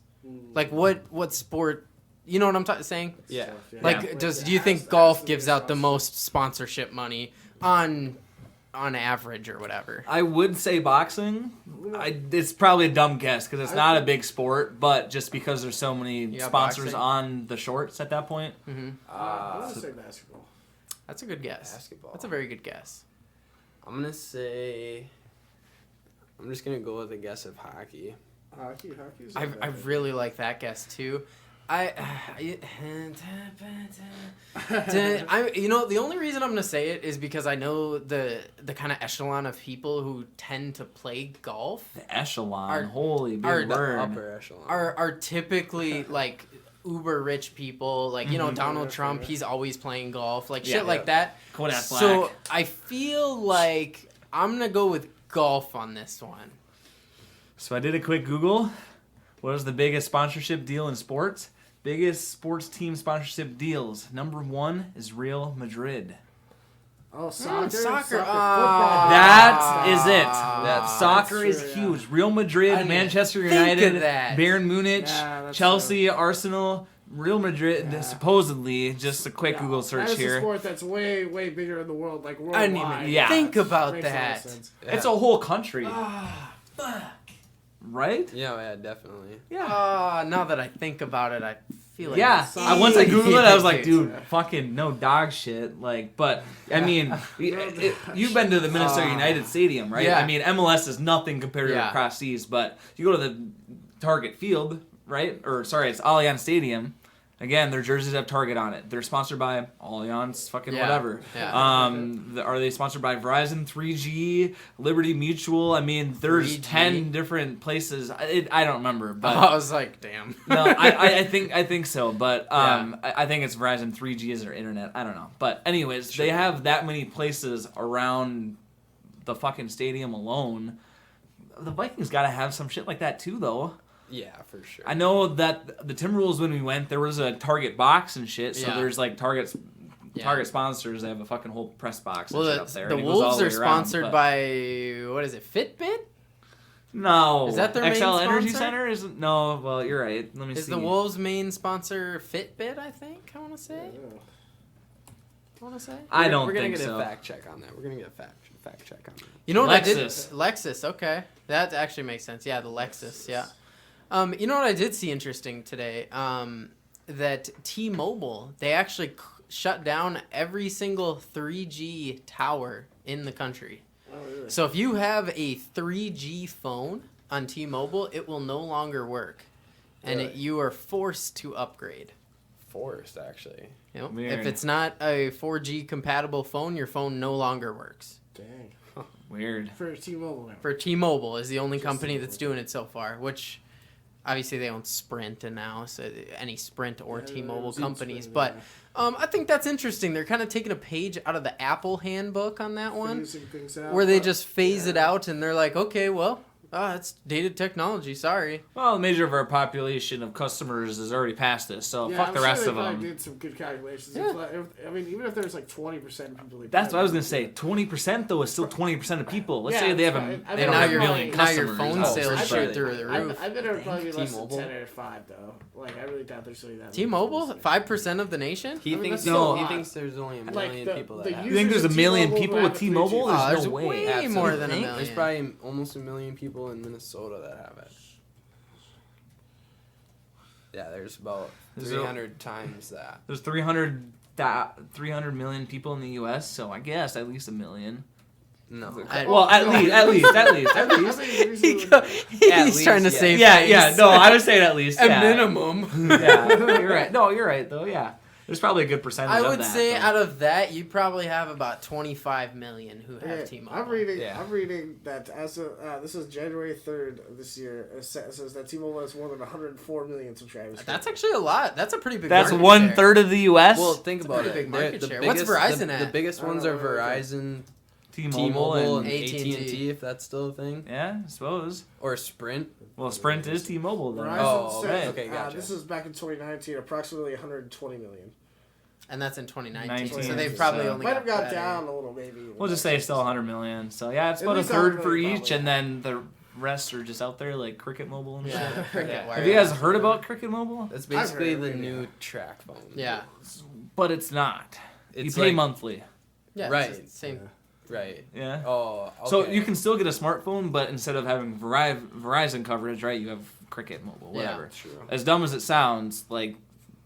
S2: Like what sport You know what I'm saying?
S4: Yeah.
S2: Like, do you think golf gives out the most sponsorship money on average or whatever?
S3: I would say boxing. It's probably a dumb guess because it's not a big sport, but just because there's so many sponsors
S2: boxing.
S3: on the shorts at that point.
S2: Mm-hmm.
S5: I'm gonna say basketball.
S2: That's a good guess.
S4: Basketball.
S2: That's a very good guess.
S4: I'm gonna say. I'm just gonna go with a guess of hockey.
S5: Hockey's.
S2: I really like that guess too. The only reason I'm gonna say it is because I know the kind of echelon of people who tend to play golf.
S3: The echelon,
S2: Are-
S3: holy big
S2: are the
S3: word.
S4: Upper echelon.
S2: Are typically like uber rich people, like Donald Trump. He's always playing golf, like shit like that.
S3: Kodak
S2: So
S3: Black.
S2: I feel like I'm gonna go with golf on this one.
S3: So I did a quick Google. What is the biggest sponsorship deal in sports? Biggest sports team sponsorship deals. Number 1 is Real Madrid.
S5: Oh, soccer.
S2: soccer.
S5: Football.
S3: That is it.
S4: That's
S3: Soccer
S5: true,
S3: is
S5: yeah.
S3: huge. Real Madrid,
S2: I didn't
S3: Manchester
S2: think
S3: United,
S2: of that.
S3: Bayern Munich,
S5: Yeah, that's
S3: Chelsea, Arsenal, Real Madrid.
S5: Yeah.
S3: Supposedly, just a quick Google search
S5: That is
S3: here.
S5: a sport that's way, way bigger in the world, like worldwide.
S2: I didn't even
S3: Yeah.
S2: think about
S5: Makes a lot of
S2: that.
S5: sense.
S3: It's a whole country,
S2: Fuck.
S3: right?
S4: Yeah, definitely.
S3: Yeah.
S2: Now that I think about it, I feel like
S3: Yeah,
S2: it's
S3: once I Googled it, I was like,
S2: dude.
S3: dude, fucking no dog shit. Like, but, I mean, you've been to the Minnesota United Stadium, right?
S2: Yeah.
S3: I mean, MLS is nothing compared to
S2: Yeah.
S3: across seas, but you go to the Target Field, right? Or, sorry, it's Allianz Stadium. Again, their jerseys have Target on it. They're sponsored by Allianz, fucking
S2: Yeah.
S3: whatever.
S2: Yeah.
S3: Are they sponsored by Verizon, 3G, Liberty Mutual? I mean, there's
S2: 3G?
S3: 10 different places. I don't remember, but...
S2: I was like, damn.
S3: No, I think so, but
S2: Yeah.
S3: I think it's Verizon 3G is their internet. I don't know, but anyways, they have that many places around the fucking stadium alone. The Vikings got to have some shit like that too, though.
S4: Yeah, for sure.
S3: I know that the Timberwolves when we went, there was a Target box and shit. So
S2: Yeah.
S3: there's like Target
S2: Yeah.
S3: sponsors. They have a fucking whole press box and
S2: Well,
S3: shit up there.
S2: the
S3: and it goes all
S2: Wolves
S3: the
S2: are
S3: way around,
S2: sponsored
S3: but-
S2: by, what is it, Fitbit?
S3: No,
S2: Is that their main
S3: XL Energy
S2: sponsor?
S3: Center? Isn't? No, well, you're right. Let me
S2: Is
S3: see.
S2: the Wolves' main sponsor Fitbit, I think? I want to say.
S3: I don't
S4: We're gonna
S3: think
S4: get
S3: so.
S4: a fact check on that. We're gonna get a fact check on that.
S2: You know what
S3: Lexus.
S2: I did? Lexus, okay. That actually makes sense. Yeah, the Lexus, yeah. You know what I did see interesting today? That T-Mobile, they actually shut down every single 3G tower in the country.
S5: Oh, really?
S2: So if you have a 3G phone on T-Mobile, it will no longer work. And
S5: Really?
S2: you are forced to upgrade.
S4: Forced, actually.
S2: You know?
S3: Weird.
S2: If it's not a 4G compatible phone, your phone no longer works.
S5: Dang.
S3: Weird.
S5: For T-Mobile now.
S2: For T-Mobile is the only
S5: Just
S2: company
S5: T-Mobile.
S2: that's doing it so far, which obviously they own Sprint and now, so any Sprint or
S5: Yeah,
S2: T-Mobile
S5: it's
S2: companies.
S5: Sprint,
S2: But
S5: yeah.
S2: I think that's interesting. They're kind of taking a page out of the Apple handbook on that one,
S5: Phasing things out,
S2: where they
S5: but-
S2: just phase it
S5: yeah.
S2: out and they're like, okay, well, it's dated technology. Sorry.
S3: Well, the major of our population of customers is already past this, so
S5: Yeah,
S3: fuck
S5: I'm
S3: the
S5: sure
S3: rest
S5: they
S3: of
S5: probably
S3: them.
S5: did some good calculations.
S2: Yeah.
S5: I mean, even if there's like 20% of people.
S3: That's what I was gonna say. 20% though is still 20% of people. Let's
S5: Yeah,
S3: say they have
S5: that's
S3: a,
S5: right. I
S3: they
S5: mean,
S3: don't
S2: now
S3: have a
S2: your
S3: million
S2: now
S3: customers.
S2: your phone
S3: Oh,
S2: sales
S3: for
S2: shoot
S3: sure.
S2: through the roof.
S5: I bet it would probably be less than
S4: T-Mobile?
S5: 10 or 5 though. Like I really doubt there's really that. many
S2: T-Mobile,
S5: people.
S2: 5% of the nation.
S4: He
S5: I mean,
S4: thinks
S5: that's still a
S4: he
S5: lot.
S4: thinks there's only a
S5: Like,
S4: million
S5: the-
S4: people
S5: the
S4: that have.
S3: You think there's a
S5: Users of
S3: million
S5: T-Mobile
S3: people
S5: who
S3: with
S5: have
S3: T-Mobile?
S5: 3G.
S3: There's
S2: There's
S3: no way.
S2: way
S4: Absolutely.
S2: more than a
S4: There's
S2: million.
S4: probably almost a million people in Minnesota that have it. Yeah, there's about
S3: There's
S4: 300 times that.
S3: There's 300 million people in the U.S., so I guess at least a million.
S4: No.
S3: Well, at least.
S2: He's
S4: least,
S2: trying to
S4: yeah.
S2: save
S3: Yeah,
S2: face.
S3: no, I would say at least.
S2: A
S3: Yeah.
S2: minimum.
S3: Yeah, you're right. No, you're right, though, yeah. There's probably a good percentage
S2: I
S3: of
S2: would
S3: that.
S2: say
S3: though.
S2: out of that, you probably have about 25 million who have
S5: Yeah,
S2: T-Mobile.
S5: I'm reading.
S4: Yeah.
S5: I'm reading that as of this is January 3rd of this year. It says that T-Mobile has more than 104 million subscribers.
S2: That's actually a lot. That's a pretty big.
S3: That's
S2: market share.
S3: 1/3 of the U.S.
S4: Well, think
S2: That's a
S4: about
S2: pretty
S4: it.
S2: big market
S4: The
S2: share. What's Verizon
S4: the,
S2: at?
S4: The biggest
S5: I don't
S4: ones
S5: know
S4: are
S5: where
S4: Verizon,
S3: T-Mobile,
S4: T-Mobile, and
S3: and
S2: AT&T.
S4: AT&T, if that's still a thing,
S3: yeah, I suppose.
S4: or Sprint.
S3: Well, Sprint is T-Mobile, though.
S5: Verizon
S4: Oh,
S5: says,
S4: okay, gotcha.
S5: this is back in 2019, approximately 120 million.
S2: And that's in 2019.
S3: 19,
S2: So they've probably
S3: so-
S2: only
S5: Might have got
S2: better.
S5: down a little, maybe.
S3: We'll just say it's still 100 million. So yeah, it's
S5: At
S3: about a
S5: least
S3: third
S5: 100
S3: for
S5: million,
S3: each,
S5: probably.
S3: and then the rests are just out there, like Cricket Mobile and
S2: Yeah,
S3: shit.
S2: Cricket
S3: Have
S2: wireless.
S3: you guys heard about Cricket Mobile?
S4: That's
S5: I've
S4: basically
S5: heard
S4: the
S5: of it,
S4: new
S5: yeah.
S4: track phone.
S2: Yeah.
S3: But it's not.
S4: It's
S3: you pay
S4: like-
S3: monthly.
S2: Yeah.
S4: Right.
S2: It's the same.
S4: Right.
S3: Yeah.
S4: Oh, okay.
S3: So you can still get a smartphone, but instead of having Verizon coverage, right, you have Cricket Mobile, whatever.
S4: True.
S3: As dumb as it sounds, like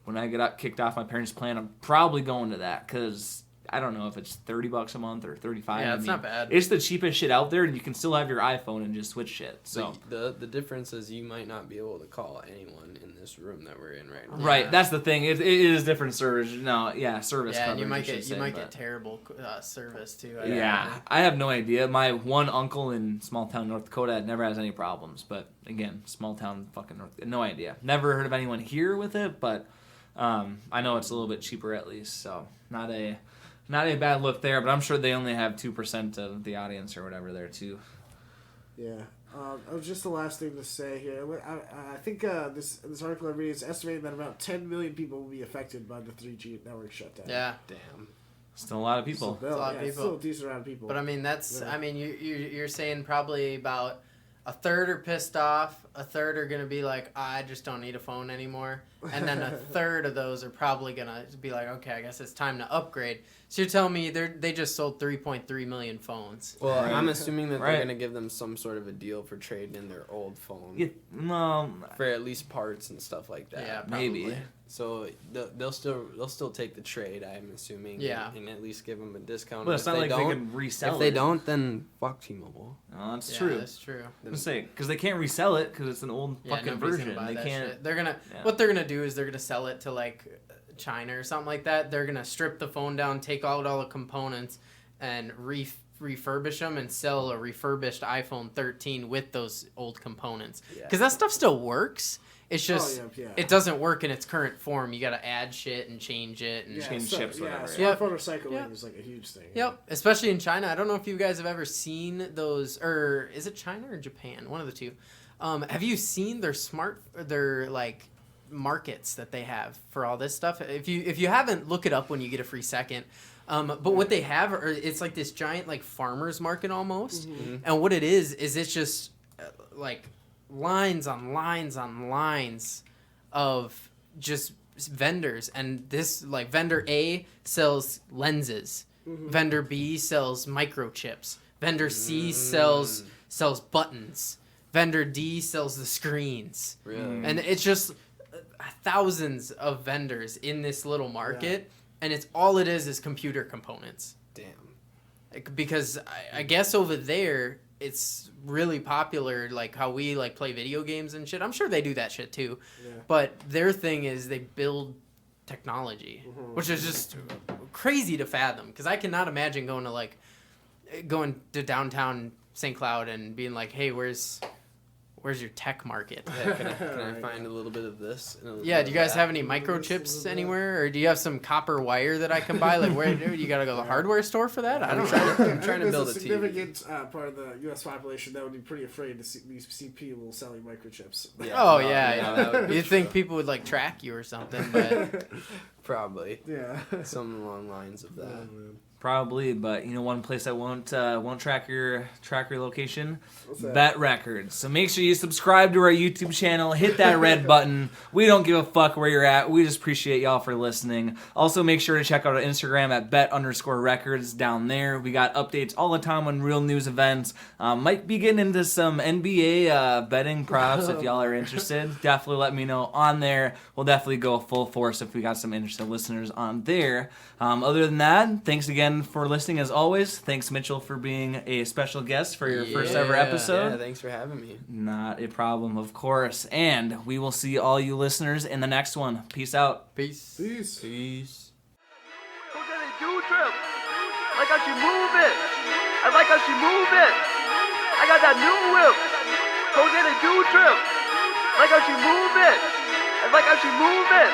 S3: when I get kicked off my parents' plan, I'm probably going to that because I don't know if it's $30 a month or $35.
S2: Yeah, it's not bad.
S3: It's the cheapest shit out there, and you can still have your iPhone and just switch shit. So
S4: the difference is you might not be able to call anyone in this room that we're in right now.
S3: right,
S2: Yeah.
S3: that's the thing. It is different service. No, service.
S2: Yeah, and
S3: coverage,
S2: you might
S3: I should
S2: get
S3: say, but-
S2: terrible service too.
S3: Yeah, I have no idea. My one uncle in small town North Dakota never has any problems, but again, small town fucking North. No idea. Never heard of anyone here with it, but I know it's a little bit cheaper at least, so not a bad look there. But I'm sure they only have 2% of the audience or whatever there too.
S5: Yeah. Just the last thing to say here. I think this article I read is estimating that about 10 million people will be affected by the 3G network shutdown.
S2: Yeah.
S4: Damn.
S3: Still a lot of people.
S5: Still,
S2: a lot of
S5: yeah,
S2: people.
S5: Still a decent amount of people.
S2: But I mean, that's.
S5: Yeah.
S2: I mean, you're saying probably about a third are pissed off, a third are gonna be like, I just don't need a phone anymore, and then a third of those are probably gonna be like, okay, I guess it's time to upgrade. So you're telling me they just sold 3.3 million phones?
S4: Well,
S3: Right.
S4: I'm assuming that
S3: Right.
S4: they're gonna give them some sort of a deal for trading in their old phone
S3: Yeah,
S4: for at least parts and stuff like that.
S2: Yeah,
S3: maybe.
S2: probably.
S4: So they'll still take the trade, I'm assuming.
S2: Yeah.
S4: And at least give them a discount.
S3: But
S4: And
S3: it's
S4: if
S3: not like they
S4: don't-
S3: can resell it.
S4: If they don't, then fuck T-Mobile.
S3: Oh, that's
S2: Yeah,
S3: true.
S2: that's true.
S3: I'm saying because they can't resell it because it's an old
S2: Yeah,
S3: fucking
S2: nobody's
S3: version.
S2: gonna buy
S3: They
S2: that
S3: can't.
S2: shit. They're gonna.
S3: Yeah.
S2: What they're gonna do is they're gonna sell it to like China or something like that. They're gonna strip the phone down, take out all the components, and refurbish them and sell a refurbished iPhone 13 with those old components.
S4: Yeah.
S2: Because that stuff still works. It's just
S5: yeah.
S2: it doesn't work in its current form. You got to add shit and change it and
S3: change chips, whatever.
S5: Yeah,
S2: Yep.
S5: smartphone recycling
S2: Yep.
S5: is like a huge thing.
S2: Yep, especially in China. I don't know if you guys have ever seen those, or is it China or Japan? One of the two. Have you seen their like markets that they have for all this stuff? If you haven't, look it up when you get a free second. But what they have, it's like this giant like farmers market almost, and what it is it's just like lines on lines on lines of just vendors, and this like vendor A sells lenses, vendor B sells microchips, vendor C sells buttons, vendor D sells the screens,
S4: Really?
S2: and it's just thousands of vendors in this little market, and it's all it is computer components.
S4: Damn.
S2: Because I guess over there it's really popular, like how we like play video games and shit. I'm sure they do that shit too,
S5: Yeah.
S2: but their thing is they build technology, which is just crazy to fathom. Because I cannot imagine going to downtown St. Cloud and being like, hey, where's your tech market?
S4: Yeah, can I find a little bit of this? And a little
S2: Yeah,
S4: bit
S2: do
S4: of
S2: you guys
S4: that?
S2: have any microchips anywhere, or do you have some copper wire that I can buy? Like, where do you gotta go to the hardware store for that? I don't know.
S4: I'm trying to build a
S5: There's
S4: TV.
S5: significant part of the U.S. population that would be pretty afraid to see people selling microchips.
S4: Yeah,
S2: Oh
S4: no,
S2: yeah,
S4: no, that would be
S2: you'd think people would like track you or something, but
S4: probably
S5: Yeah.
S4: some along lines of that.
S3: Probably, but one place that won't track your location,
S5: What's that?
S3: Bet Records. So make sure you subscribe to our YouTube channel, hit that red button. We don't give a fuck where you're at. We just appreciate y'all for listening. Also, make sure to check out our Instagram at bet_records down there. We got updates all the time on real news events. Might be getting into some NBA betting props if y'all are interested. Definitely let me know on there. We'll definitely go full force if we got some interested listeners on there. Other than that, thanks again for listening as always. Thanks, Mitchell, for being a special guest for your first ever
S2: Yeah.
S3: episode.
S4: Yeah, thanks for having me.
S3: Not a problem, of course. And we will see all you listeners in the next one. Peace out.
S2: peace.
S5: Peace.
S4: Peace.
S1: Who's that a do trip? Like how she move it. I like how she move it. I got that new whip. Who's that a do trip? Like how she move it. I like how she move it.